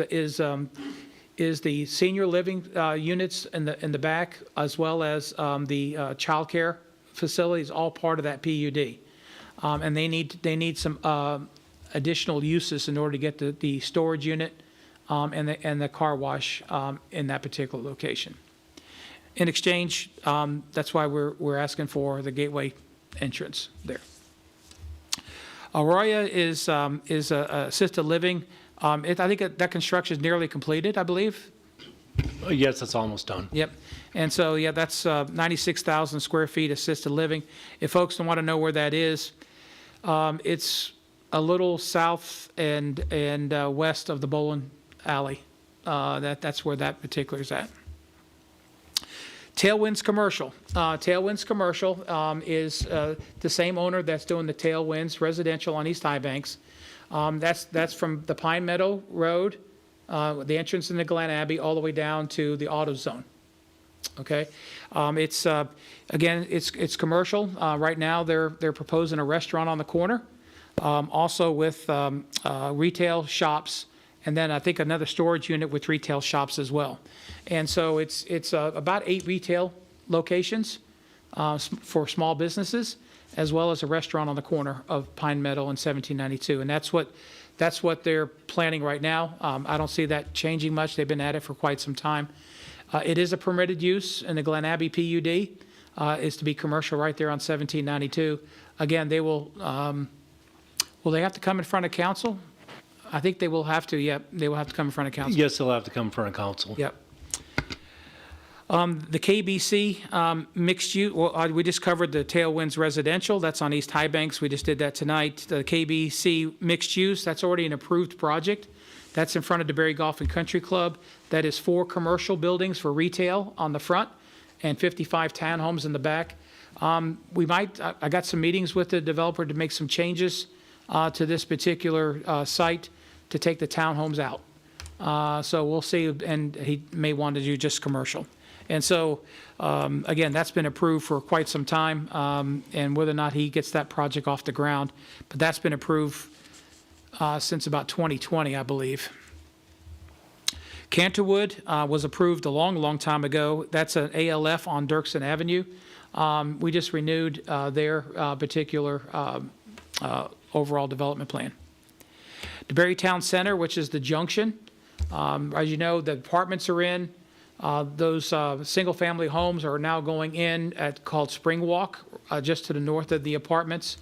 the senior living units in the back, as well as the child care facilities, all part of that PUD. And they need some additional uses in order to get the storage unit and the car wash in that particular location. In exchange, that's why we're asking for the gateway entrance there. Arroyo is assisted living. I think that construction is nearly completed, I believe. Yes, that's almost done. Yep. And so, yeah, that's 96,000 square feet assisted living. If folks don't want to know where that is, it's a little south and west of the bowling alley. That's where that particular is at. Tailwinds Commercial. Tailwinds Commercial is the same owner that's doing the Tailwinds Residential on East High Banks. That's from the Pine Meadow Road, the entrance into Glen Abbey, all the way down to the auto zone. Okay, it's again, it's commercial. Right now, they're proposing a restaurant on the corner, also with retail shops and then I think another storage unit with retail shops as well. And so it's about 8 retail locations for small businesses, as well as a restaurant on the corner of Pine Meadow and 1792. And that's what they're planning right now. I don't see that changing much. They've been at it for quite some time. It is a permitted use in the Glen Abbey PUD, is to be commercial right there on 1792. Again, they will they have to come in front of council? I think they will have to, yep, they will have to come in front of council. Yes, they'll have to come in front of council. Yep. The KBC mixed use, well, we just covered the Tailwinds residential. That's on East High Banks. We just did that tonight. The KBC mixed use, that's already an approved project. That's in front of DeBerry Golf and Country Club. That is 4 commercial buildings for retail on the front and 55 townhomes in the back. I got some meetings with the developer to make some changes to this particular site to take the townhomes out. So we'll see, and he may want to do just commercial. And so, again, that's been approved for quite some time, and whether or not he gets that project off the ground, but that's been approved since about 2020, I believe. Canterwood was approved a long time ago. That's an ALF on Dirksen Avenue. We just renewed their particular overall development plan. DeBerry Town Center, which is the junction. As you know, the apartments are in. Those single-family homes are now going in at called Spring Walk, just to the north of the apartments.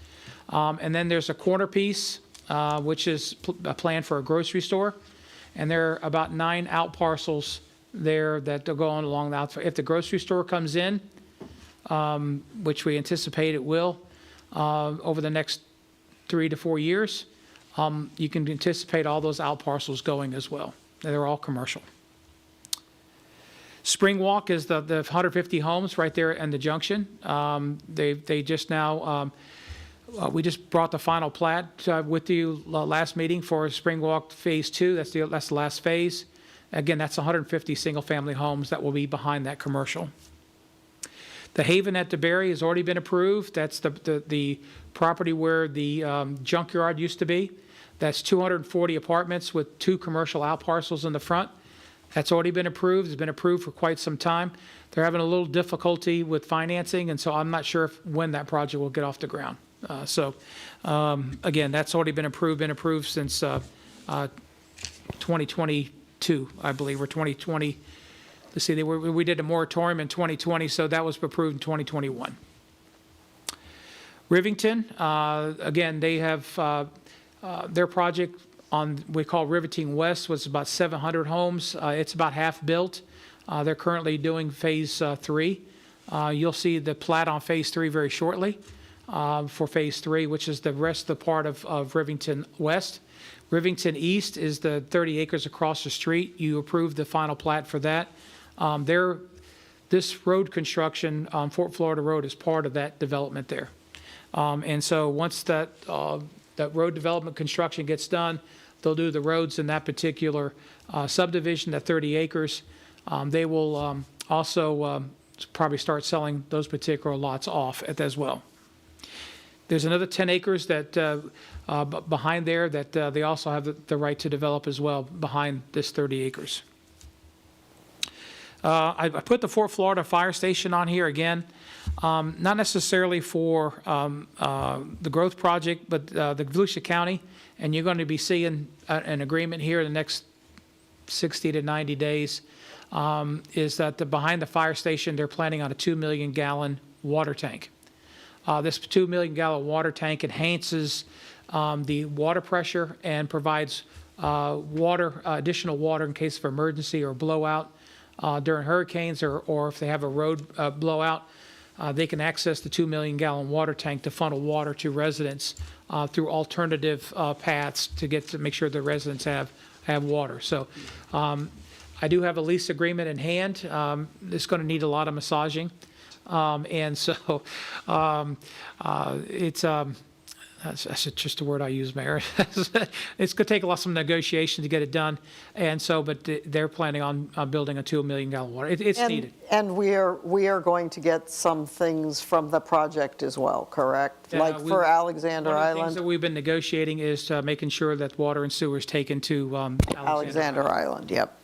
And then there's a corner piece, which is a plan for a grocery store. And there are about 9 out parcels there that are going along the out. If the grocery store comes in, which we anticipate it will, over the next 3 to 4 years, you can anticipate all those out parcels going as well. They're all commercial. Spring Walk is the 150 homes right there in the junction. They just now, we just brought the final plat with you last meeting for Spring Walk Phase 2. That's the last phase. Again, that's 150 single-family homes that will be behind that commercial. The Haven at DeBerry has already been approved. That's the property where the junkyard used to be. That's 240 apartments with 2 commercial out parcels in the front. That's already been approved. It's been approved for quite some time. They're having a little difficulty with financing, and so I'm not sure when that project will get off the ground. Again, that's already been approved since 2022, I believe, or 2020. Let's see, we did a moratorium in 2020, so that was approved in 2021. Rivington, again, they have their project on, we call Riveting West, was about 700 homes. It's about half built. They're currently doing Phase 3. You'll see the plat on Phase 3 very shortly for Phase 3, which is the rest of the part of Rivington West. Rivington East is the 30 acres across the street. You approved the final plat for that. This road construction on Fort Florida Road is part of that development there. And so once that road development construction gets done, they'll do the roads in that particular subdivision, that 30 acres. They will also probably start selling those particular lots off as well. There's another 10 acres that behind there that they also have the right to develop as well behind this 30 acres. I put the Fort Florida Fire Station on here again, not necessarily for the growth project, but the Volusia County, and you're going to be seeing an agreement here in the next 60 to 90 days, is that behind the fire station, they're planning on a 2 million gallon water tank. This 2 million gallon water tank enhances the water pressure and provides additional water in case of emergency or blowout during hurricanes, or if they have a road blowout, they can access the 2 million gallon water tank to funnel water to residents through alternative paths to make sure the residents have water. So I do have a lease agreement in hand. It's going to need a lot of massaging. And so it's That's just a word I use, Mayor. It's going to take some negotiation to get it done, and so, but they're planning on building a 2 million gallon water. It's needed. And we are going to get some things from the project as well, correct? Like for Alexander One of the things Island? that we've been negotiating is making sure that water and sewer is taken to Alexander Island, yep.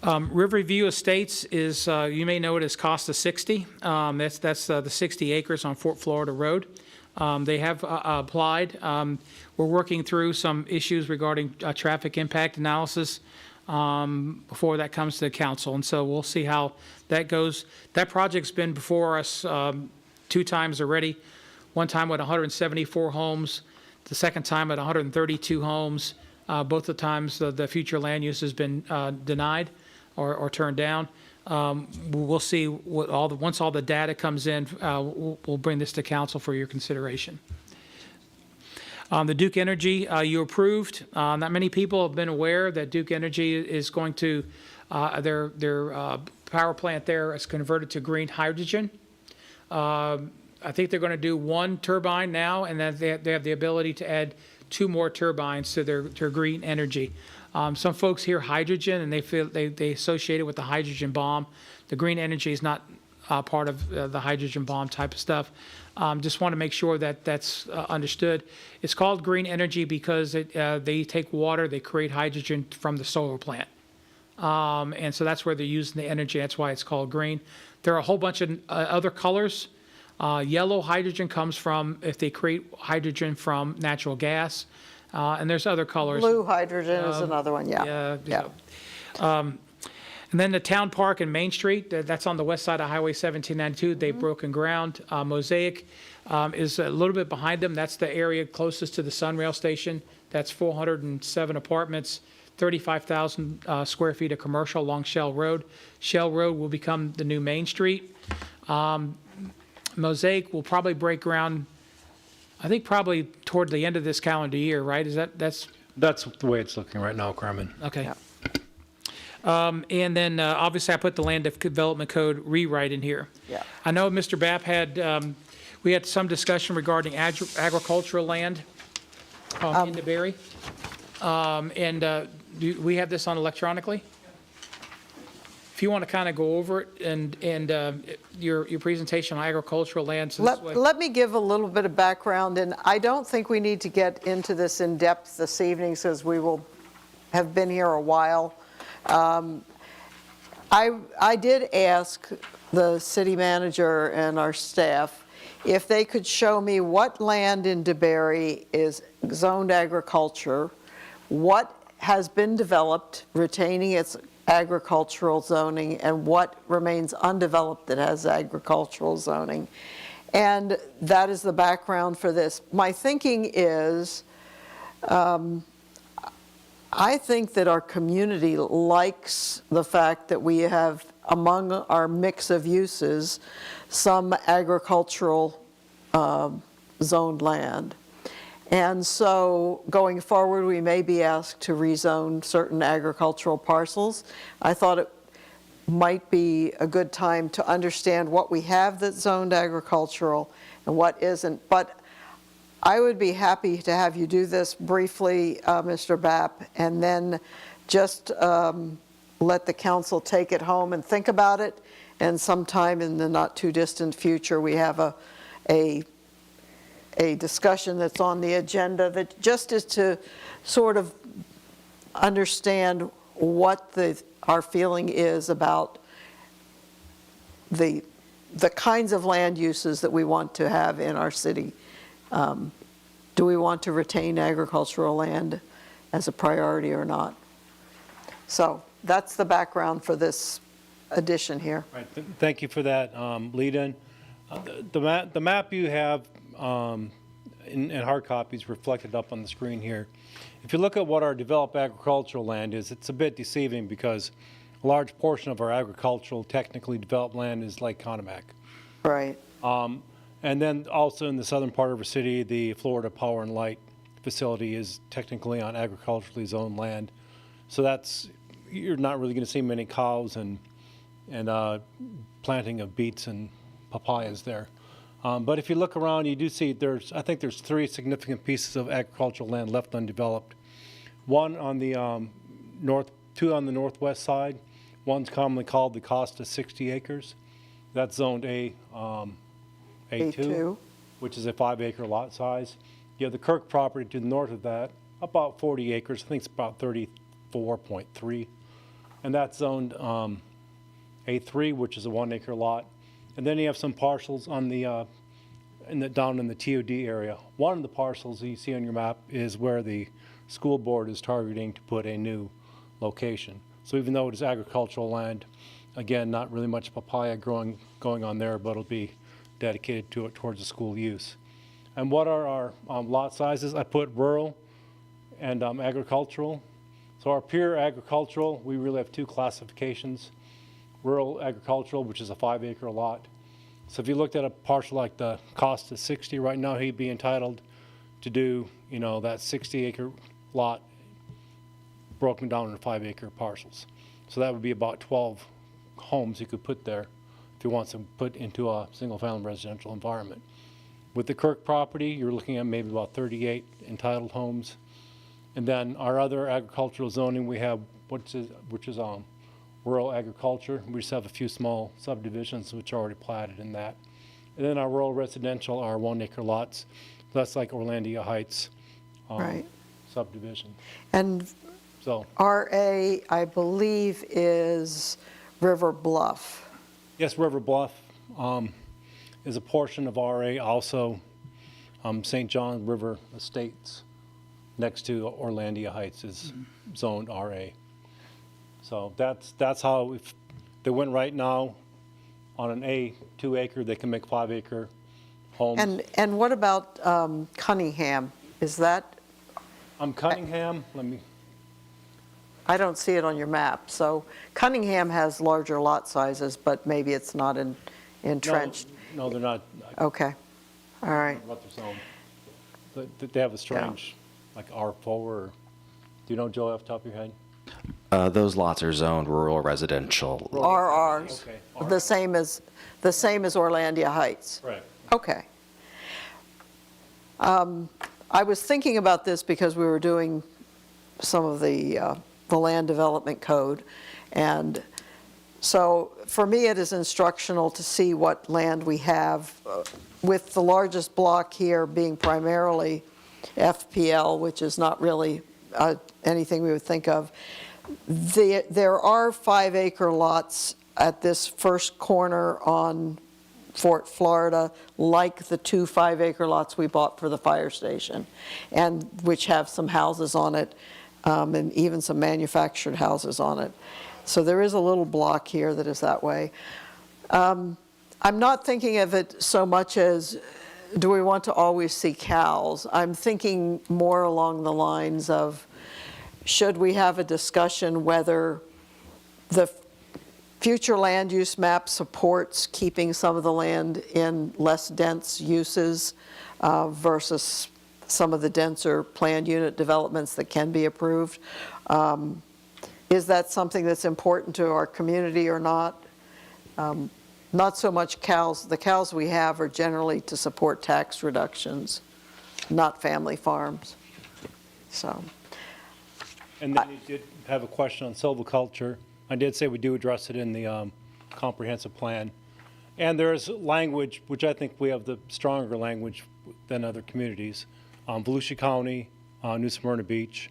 Riverview Estates is, you may know it as Costa 60. That's the 60 acres on Fort Florida Road. They have applied. We're working through some issues regarding traffic impact analysis before that comes to the council, and so we'll see how that goes. That project's been before us 2 times already. One time with 174 homes, the second time at 132 homes. Both the times the future land use has been denied or turned down. We'll see what once all the data comes in, we'll bring this to council for your consideration. The Duke Energy, you approved. Not many people have been aware that Duke Energy is going to, their power plant there is converted to green hydrogen. I think they're going to do 1 turbine now, and then they have the ability to add 2 more turbines to their green energy. Some folks hear hydrogen and they feel they associate it with the hydrogen bomb. The green energy is not part of the hydrogen bomb type of stuff. Just want to make sure that that's understood. It's called green energy because they take water, they create hydrogen from the solar plant. And so that's where they're using the energy. That's why it's called green. There are a whole bunch of other colors. Yellow hydrogen comes from if they create hydrogen from natural gas. And there's other colors. Blue hydrogen is another one, yeah. And then the town park and Main Street, that's on the west side of Highway 1792. They've broken ground. Mosaic is a little bit behind them. That's the area closest to the Sunrail station. That's 407 apartments, 35,000 square feet of commercial along Shell Road. Shell Road will become the new Main Street. Mosaic will probably break ground, I think probably toward the end of this calendar year, right? That's the way it's looking right now, Carmen. okay. Yeah. And then obviously I put the Land Development Code rewrite in here. Yeah. I know Mr. Bapp had, we had some discussion regarding agricultural land in DeBerry. Do we have this on electronically? If you want to kind of go over it and your presentation on agricultural land. So this way- Let me give a little bit of background, and I don't think we need to get into this in depth this evening since we will have been here a while. I did ask the city manager and our staff if they could show me what land in DeBerry is zoned agriculture, what has been developed retaining its agricultural zoning, and what remains undeveloped that has agricultural zoning. And that is the background for this. My thinking is, I think that our community likes the fact that we have, among our mix of uses, some agricultural zoned land. And so going forward, we may be asked to rezone certain agricultural parcels. I thought it might be a good time to understand what we have that's zoned agricultural and what isn't. But I would be happy to have you do this briefly, Mr. Bapp, and then just let the council take it home and think about it. And sometime in the not too distant future, we have a discussion that's on the agenda that just is to sort of understand what our feeling is about the kinds of land uses that we want to have in our city. Do we want to retain agricultural land as a priority or not? So that's the background for this addition here. Right. Thank you for that lead-in. The map you have in hard copies reflected up on the screen here. If you look at what our developed agricultural land is, it's a bit deceiving because a large portion of our agricultural, technically developed land is Lake Conomac. Right. And then also in the southern part of our city, the Florida Power and Light facility is technically on agriculturally zoned land. So you're not really going to see many cows and planting of beets and papayas there. But if you look around, you do see I think there's 3 significant pieces of agricultural land left undeveloped. One on the 2 on the northwest side. One's commonly called the Costa 60 acres. That's zoned A2, which is a 5-acre lot size. You have the Kirk property to the north of that, about 40 acres. I think it's about 34.3. And that's zoned A3, which is a 1-acre lot. And then you have some parcels on the down in the TOD area. One of the parcels that you see on your map is where the school board is targeting to put a new location. So even though it is agricultural land, again, not really much papaya going on there, but it'll be dedicated to it towards the school use. And what are our lot sizes? I put rural and agricultural. So our pure agricultural, we really have 2 classifications. Rural agricultural, which is a 5-acre lot. So if you looked at a parcel like the Costa 60 right now, he'd be entitled to do, that 60-acre lot broken down into 5-acre parcels. So that would be about 12 homes you could put there if you want to put into a single-family residential environment. With the Kirk property, you're looking at maybe about 38 entitled homes. And then our other agricultural zoning, we have which is rural agriculture. We just have a few small subdivisions which are already platted in that. And then our rural residential are 1-acre lots. That's like Orlandia Heights Right. subdivision. And So, RA, I believe, is River Bluff. yes, River Bluff is a portion of RA, also St. John River Estates next to Orlandia Heights is zoned RA. So that's how they went right now. On an A2 acre, they can make 5-acre homes. And what about Cunningham? Is that, Cunningham, I don't see it on your map. So Cunningham has larger lot sizes, but maybe it's not entrenched. No, they're not. Okay, all right. About their zone. But they have a strange, like R4, or, do you know, Joe, off the top of your head? Those lots are zoned rural residential. RRs, Okay. the same as Orlandia Heights. Correct. Okay. I was thinking about this because we were doing some of the land development code. And so for me, it is instructional to see what land we have, with the largest block here being primarily FPL, which is not really anything we would think of. There are 5-acre lots at this first corner on Fort Florida, like the 2 5-acre lots we bought for the fire station, and which have some houses on it, and even some manufactured houses on it. So there is a little block here that is that way. I'm not thinking of it so much as, do we want to always see cows? I'm thinking more along the lines of, should we have a discussion whether the future land use map supports keeping some of the land in less dense uses versus some of the denser planned unit developments that can be approved? Is that something that's important to our community or not? Not so much cows. The cows we have are generally to support tax reductions, not family farms. So. And then you did have a question on silviculture. I did say we do address it in the comprehensive plan. And there is language, which I think we have the stronger language than other communities. Volusia County, New Smyrna Beach,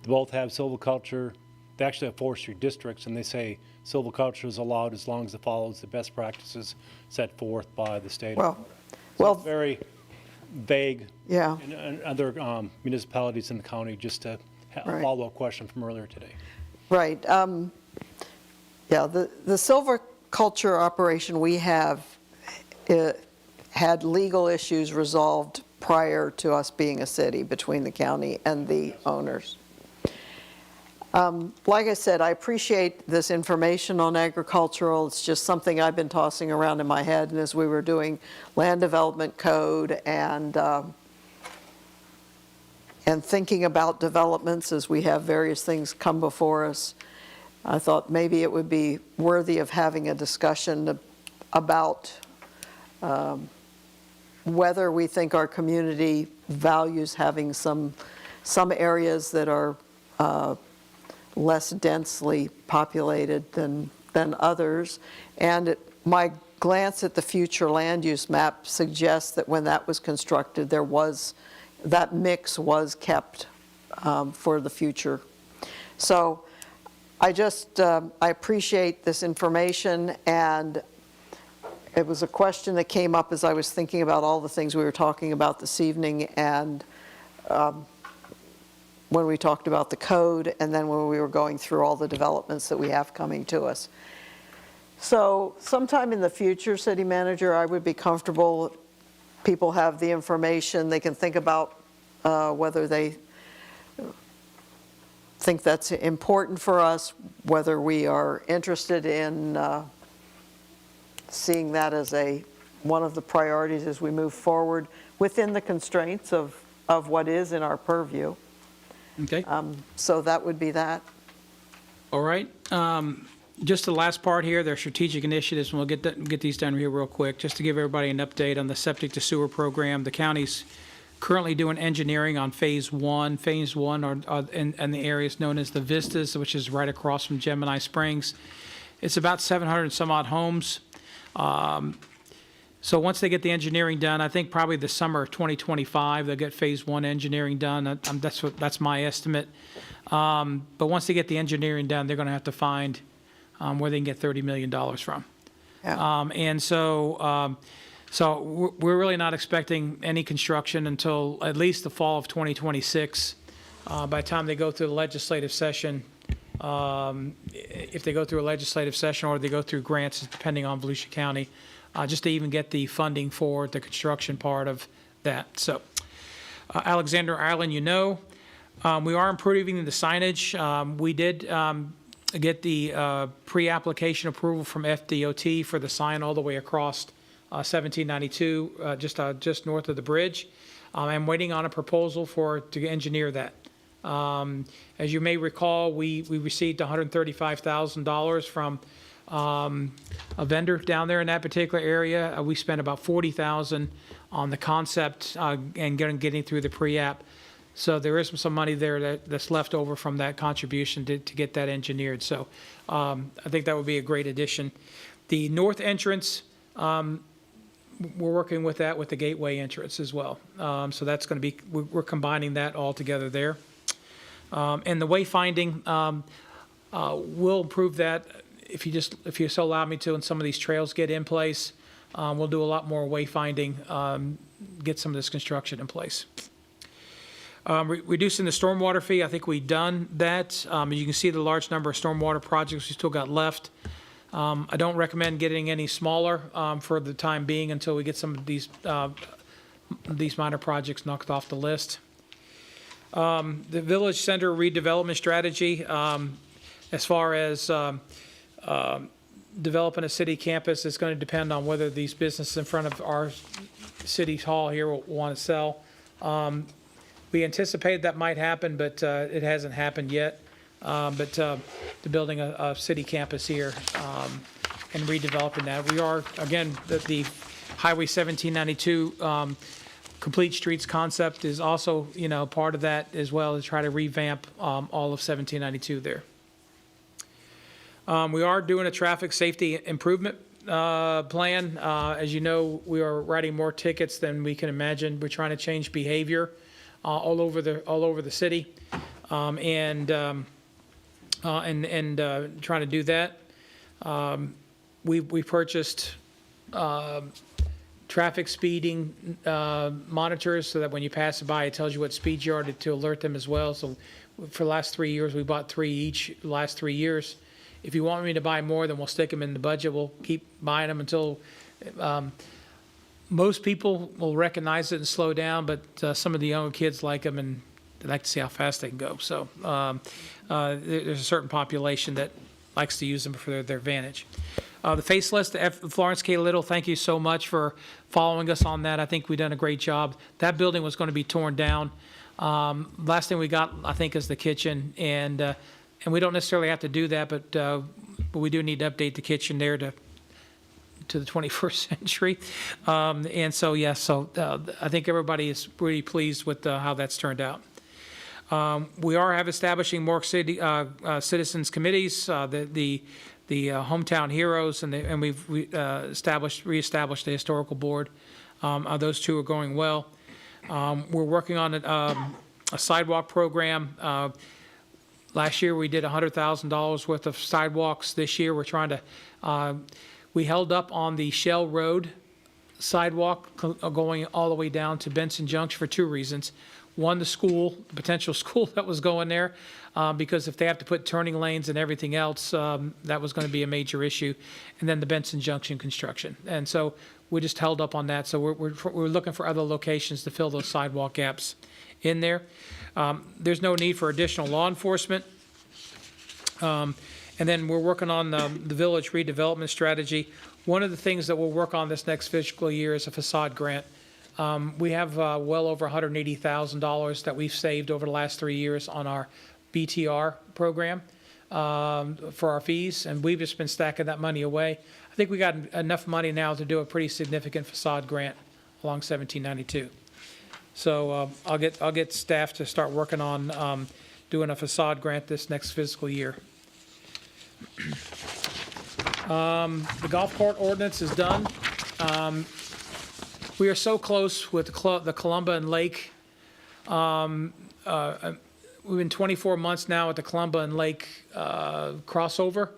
they both have silviculture. They actually have forestry districts, and they say silviculture is allowed as long as it follows the best practices set forth by the state. So it's very vague. Yeah. And other municipalities in the county, just to Right. follow-up question from earlier today. Right. Yeah, the silviculture operation we have had legal issues resolved prior to us being a city, between the county and the owners. Like I said, I appreciate this information on agricultural. It's just something I've been tossing around in my head, and as we were doing land development code and thinking about developments as we have various things come before us, I thought maybe it would be worthy of having a discussion about whether we think our community values having some areas that are less densely populated than others. And my glance at the future land use map suggests that when that was constructed, that mix was kept for the future. So I appreciate this information, and it was a question that came up as I was thinking about all the things we were talking about this evening, and when we talked about the code, and then when we were going through all the developments that we have coming to us. So sometime in the future, City Manager, I would be comfortable, people have the information, they can think about whether they think that's important for us, whether we are interested in seeing that as one of the priorities as we move forward within the constraints of what is in our purview. Okay. So that would be that. All right. Just the last part here, their strategic initiatives, and we'll get these done here real quick, just to give everybody an update on the septic to sewer program. The county's currently doing engineering on phase one. Phase one are in the areas known as the Vistas, which is right across from Gemini Springs. It's about 700 and some odd homes. So once they get the engineering done, I think probably the summer of 2025, they'll get phase one engineering done. That's my estimate. But once they get the engineering done, they're going to have to find where they can get $30 million from. Yeah. And so we're really not expecting any construction until at least the fall of 2026. By the time they go through the legislative session, if they go through a legislative session or they go through grants, depending on Volusia County, just to even get the funding for the construction part of that. So Alexander Island, we are improving the signage. We did get the pre-application approval from FDOT for the sign all the way across 1792, just north of the bridge. I'm waiting on a proposal to engineer that. As you may recall, we received $135,000 from a vendor down there in that particular area. We spent about $40,000 on the concept and getting through the pre-app. So there is some money there that's left over from that contribution to get that engineered. So I think that would be a great addition. The north entrance, we're working with that with the gateway entrance as well. So that's going to be, we're combining that all together there. And the wayfinding, we'll improve that if you so allow me to, and some of these trails get in place. We'll do a lot more wayfinding, get some of this construction in place. Reducing the stormwater fee, I think we've done that. You can see the large number of stormwater projects we still got left. I don't recommend getting any smaller for the time being until we get some of these minor projects knocked off the list. The Village Center redevelopment strategy, as far as developing a city campus, is going to depend on whether these businesses in front of our city hall here will want to sell. We anticipated that might happen, but it hasn't happened yet. But the building a city campus here and redeveloping that. We are, again, the Highway 1792 Complete Streets concept is also, part of that as well, to try to revamp all of 1792 there. We are doing a traffic safety improvement plan. As you know, we are writing more tickets than we can imagine. We're trying to change behavior all over the city, and trying to do that. We purchased traffic speeding monitors so that when you pass it by, it tells you what speed you are to alert them as well. So for the last 3 years, we bought 3 each the last 3 years. If you want me to buy more, then we'll stick them in the budget. We'll keep buying them until most people will recognize it and slow down, but some of the younger kids like them and they like to see how fast they can go. So there's a certain population that likes to use them for their advantage. The faceless, Florence K. Little, thank you so much for following us on that. I think we've done a great job. That building was going to be torn down. Last thing we got, I think, is the kitchen, and we don't necessarily have to do that, but we do need to update the kitchen there to to the 21st century. And so, yes, so I think everybody is pretty pleased with how that's turned out. We have establishing more city citizens committees, the hometown heroes, and we've reestablished the historical board. Those two are going well. We're working on a sidewalk program. Last year we did $100,000 worth of sidewalks. This year we're trying to. We held up on the Shell Road sidewalk going all the way down to Benson Junction for two reasons. One, the potential school that was going there, because if they have to put turning lanes and everything else, that was going to be a major issue. And then the Benson Junction construction. And so we just held up on that. So we're looking for other locations to fill those sidewalk gaps in there. There's no need for additional law enforcement. And then we're working on the village redevelopment strategy. One of the things that we'll work on this next fiscal year is a facade grant. We have well over $180,000 that we've saved over the last 3 years on our BTR program for our fees, and we've just been stacking that money away. I think we got enough money now to do a pretty significant facade grant along 1792. So I'll get staff to start working on doing a facade grant this next fiscal year. The golf cart ordinance is done. We are so close with the Columba and Lake. We've been 24 months now at the Columba and Lake crossover.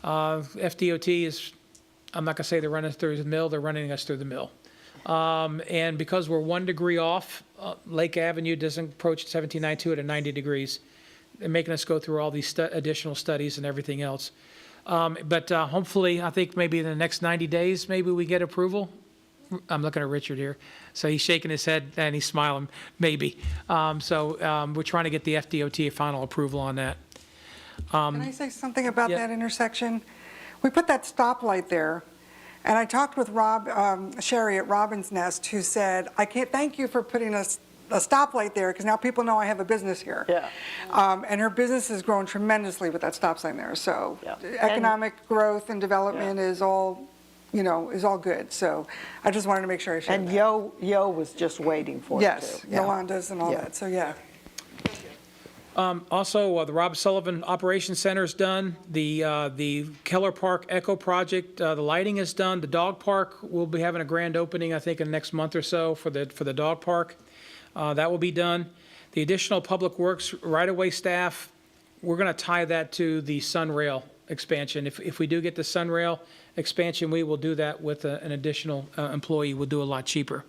FDOT is, I'm not going to say they're running us through the mill, they're running us through the mill. And because we're 1 degree off, Lake Avenue doesn't approach 1792 at a 90 degrees. They're making us go through all these additional studies and everything else. But hopefully, I think maybe in the next 90 days, maybe we get approval. I'm looking at Richard here. So he's shaking his head and he's smiling, maybe. We're trying to get the FDOT final approval on that. Can I say something about that intersection? We put that stoplight there, and I talked with Sherry at Robin's Nest, who said, I can't thank you for putting a stoplight there, because now people know I have a business here. Yeah. And her business has grown tremendously with that stop sign there. So economic growth and development is all, is all good. So I just wanted to make sure I shared And that. Yo was just waiting for it, Yes, too. Yolanda's and all that, so yeah. Also, the Rob Sullivan Operations Center is done. The Keller Park Echo Project, the lighting is done. The dog park, we'll be having a grand opening, I think, in the next month or so for the dog park. That will be done. The additional Public Works right-of-way staff, we're going to tie that to the Sunrail expansion. If we do get the Sunrail expansion, we will do that with an additional employee. We'll do a lot cheaper.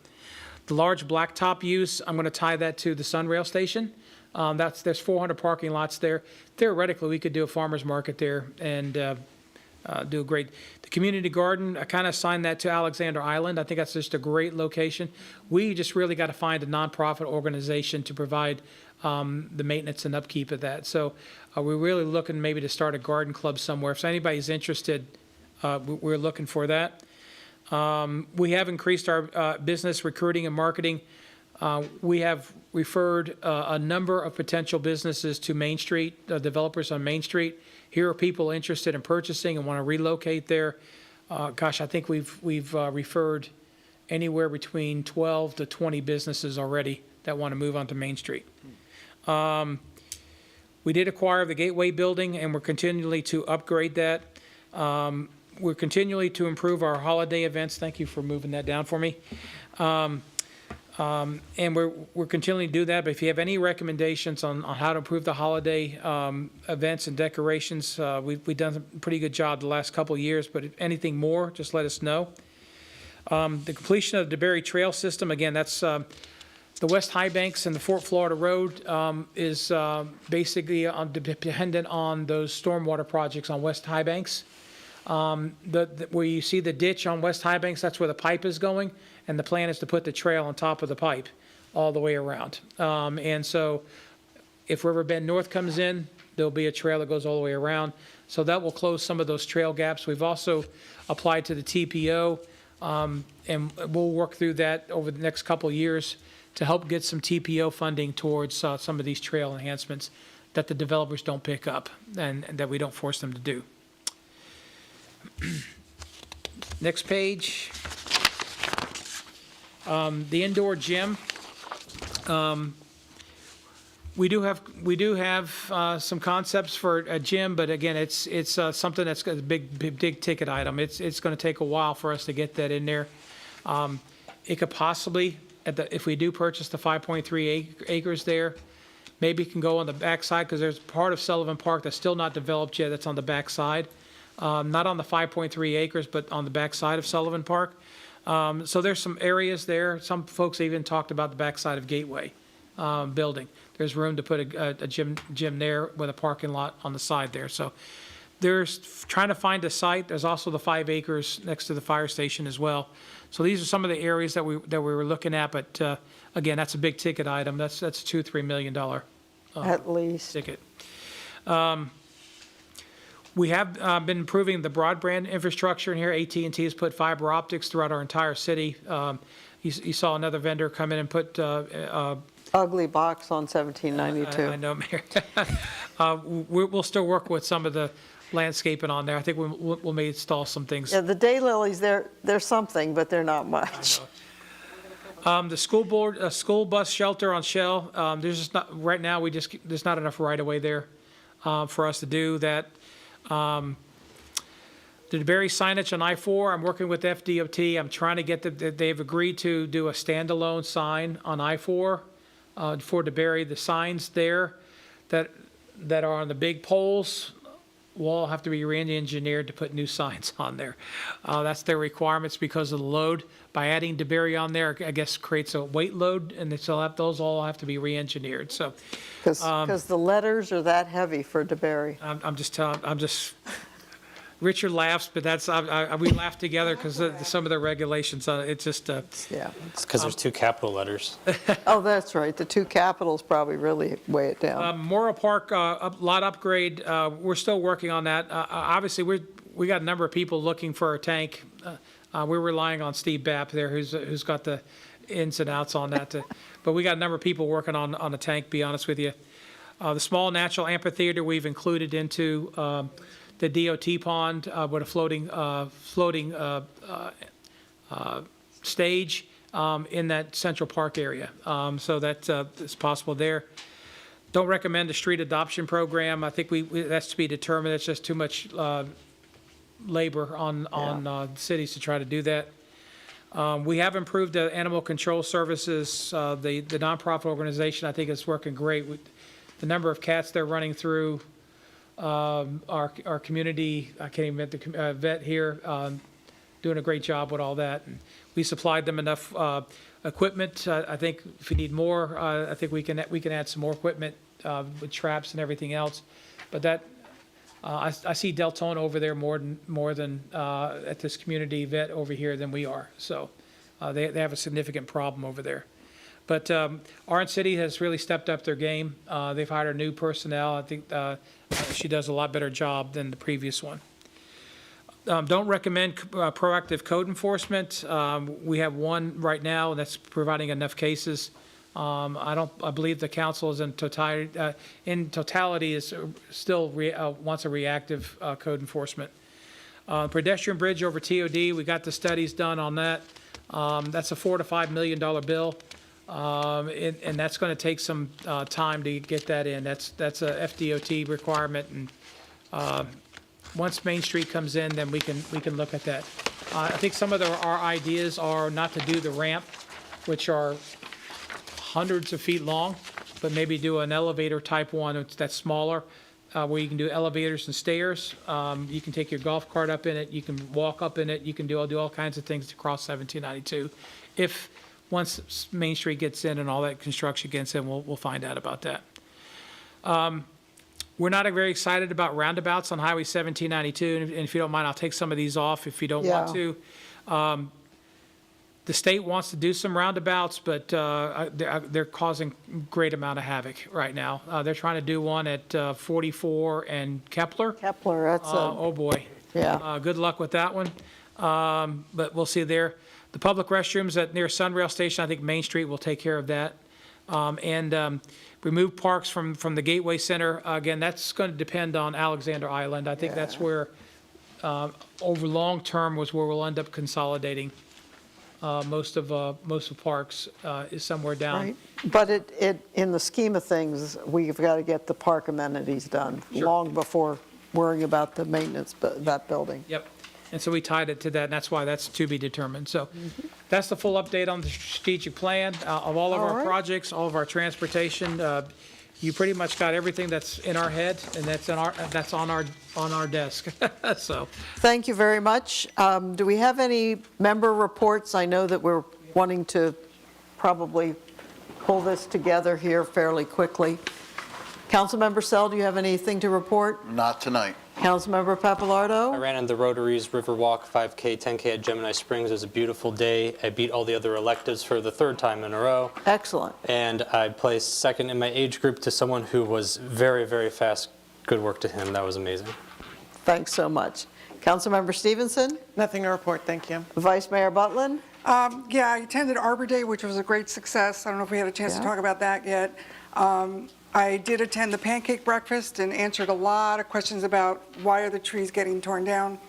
The large blacktop use, I'm going to tie that to the Sunrail station. There's 400 parking lots there. Theoretically, we could do a farmer's market there and do a great. The community garden, I kind of assigned that to Alexander Island. I think that's just a great location. We just really got to find a nonprofit organization to provide the maintenance and upkeep of that. So we're really looking maybe to start a garden club somewhere. If anybody's interested, we're looking for that. We have increased our business recruiting and marketing. We have referred a number of potential businesses to Main Street, developers on Main Street. Here are people interested in purchasing and want to relocate there. Gosh, I think we've referred anywhere between 12 to 20 businesses already that want to move onto Main Street. We did acquire the Gateway building, and we're continually to upgrade that. We're continually to improve our holiday events. Thank you for moving that down for me. And we're continuing to do that, but if you have any recommendations on how to improve the holiday events and decorations, we've done a pretty good job the last couple of years, but if anything more, just let us know. The completion of the DeBerry Trail System, again, that's the West High Banks and the Fort Florida Road is basically dependent on those stormwater projects on West High Banks. Where you see the ditch on West High Banks, that's where the pipe is going. And the plan is to put the trail on top of the pipe all the way around. And so if Riverbend North comes in, there'll be a trail that goes all the way around. So that will close some of those trail gaps. We've also applied to the TPO, and we'll work through that over the next couple of years to help get some TPO funding towards some of these trail enhancements that the developers don't pick up and that we don't force them to do. Next page. The indoor gym. We do have some concepts for a gym, but again, it's something that's got a big ticket item. It's going to take a while for us to get that in there. It could possibly, if we do purchase the 5.3 acres there, maybe it can go on the backside, because there's part of Sullivan Park that's still not developed yet. That's on the backside, not on the 5.3 acres, but on the backside of Sullivan Park. So there's some areas there. Some folks even talked about the backside of Gateway building. There's room to put a gym there with a parking lot on the side there. So there's trying to find a site. There's also the 5 acres next to the fire station as well. So these are some of the areas that we were looking at. But again, that's a big ticket item. That's a $2-3 million at least ticket. We have been improving the broadband infrastructure in here. AT&T has put fiber optics throughout our entire city. You saw another vendor come in and put ugly box on 1792. I know, Mayor. We'll still work with some of the landscaping on there. I think we may install some things. Yeah, the daylilies, they're something, but they're not much. The school bus shelter on Shell. There's just not right now. There's not enough right of way there for us to do that. The DeBerry signage on I-4. I'm working with FDOT. I'm trying to get they've agreed to do a standalone sign on I-4 for DeBerry. The signs there that are on the big poles will all have to be re-engineered to put new signs on there. That's their requirements because of the load. By adding DeBerry on there, I guess creates a weight load, and those all have to be re-engineered. So, because the letters are that heavy for DeBerry. I'm just. Richard laughs, but we laugh together because some of the regulations. It's just. Yeah. It's because there's 2 capital letters. Oh, that's right. The 2 capitals probably really weigh it down. Memorial Park lot upgrade. We're still working on that. Obviously, we got a number of people looking for a tank. We're relying on Steve Bapp there, who's got the ins and outs on that. But we got a number of people working on a tank. To be honest with you, the small natural amphitheater we've included into the DOT pond with a floating stage in that Central Park area. So that is possible there. Don't recommend a street adoption program. I think that's to be determined. It's just too much labor on cities to try to do that. We have improved the animal control services. The nonprofit organization, I think, is working great. The number of cats they're running through our community, I can't even get the vet here, doing a great job with all that. And we supplied them enough equipment. I think if we need more, I think we can add some more equipment with traps and everything else. But that I see Deltona over there more than at this community vet over here than we are. So they have a significant problem over there. But Orange City has really stepped up their game. They've hired a new personnel. I think she does a lot better job than the previous one. Don't recommend proactive code enforcement. We have one right now that's providing enough cases. I believe the council is in totality is still wants a reactive code enforcement. Pedestrian bridge over TOD. We got the studies done on that. That's a $4 to $5 million bill. And that's going to take some time to get that in. That's a FDOT requirement, and once Main Street comes in, then we can look at that. I think some of our ideas are not to do the ramp, which are hundreds of feet long, but maybe do an elevator type one that's smaller, where you can do elevators and stairs. You can take your golf cart up in it. You can walk up in it. You can do all kinds of things to cross 1792. Once Main Street gets in and all that construction gets in, we'll find out about that. We're not very excited about roundabouts on Highway 1792, and if you don't mind, I'll take some of these off if you don't want to. The state wants to do some roundabouts, but they're causing great amount of havoc right now. They're trying to do one at 44 and Kepler. Kepler, that's oh boy. Yeah. Good luck with that one. But we'll see there. The public restrooms near Sunrail Station, I think Main Street will take care of that. And remove parks from the Gateway Center. Again, that's going to depend on Alexander Island. I think that's where over long term was where we'll end up consolidating. Most of parks is somewhere down. Right. But in the scheme of things, we've got to get the park amenities done long before worrying about the maintenance of that building. Yep. And so we tied it to that, and that's why that's to be determined. So that's the full update on the strategic plan of all of All our right. projects, all of our transportation. You pretty much got everything that's in our head, and that's on our desk. So Thank you very much. Do we have any member reports? I know that we're wanting to probably pull this together here fairly quickly. Councilmember Sell, do you have anything to report? Not tonight. Councilmember I Pappalardo? ran in the Rotaries River Walk 5K, 10K at Gemini Springs. It was a beautiful day. I beat all the other electives for the third time in a row. Excellent. And I placed second in my age group to someone who was very, very fast. Good work to him. That was amazing. Thanks so much. Councilmember Stevenson? Nothing to report, thank you. Vice Mayor Butlin? Yeah, I attended Arbor Day, which was a great success. I don't know if we had a chance to Yeah. talk about that yet. I did attend the pancake breakfast and answered a lot of questions about why are the trees getting torn down.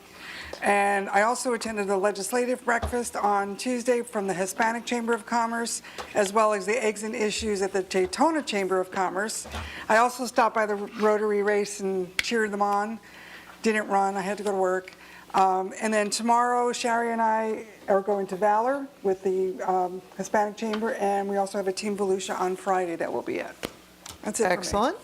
And I also attended the legislative breakfast on Tuesday from the Hispanic Chamber of Commerce, as well as the Eggs and Issues at the Daytona Chamber of Commerce. I also stopped by the Rotary race and cheered them on. Didn't run, I had to go to work. And then tomorrow, Shari and I are going to Valor with the Hispanic Chamber, and we also have a Team Volusia on Friday that we'll be at. That's it for me. Excellent.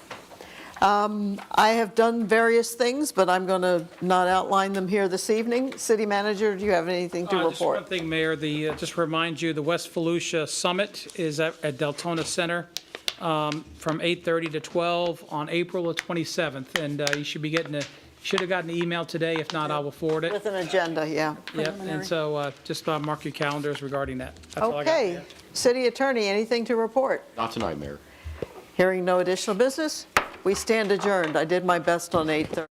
I have done various things, but I'm going to not outline them here this evening. City Manager, do you have anything to Just one report? thing, Mayor, just to remind you, the West Volusia Summit is at Deltona Center from 8:30 to 12 on April the 27th. And you should have gotten an email today. If not, I will forward it. With an agenda, yeah. Yep, and so just mark your calendars regarding that. That's all I got. Okay. City Attorney, anything to report? Not tonight, Mayor. Hearing no additional business, we stand adjourned. I did my best on 8:30.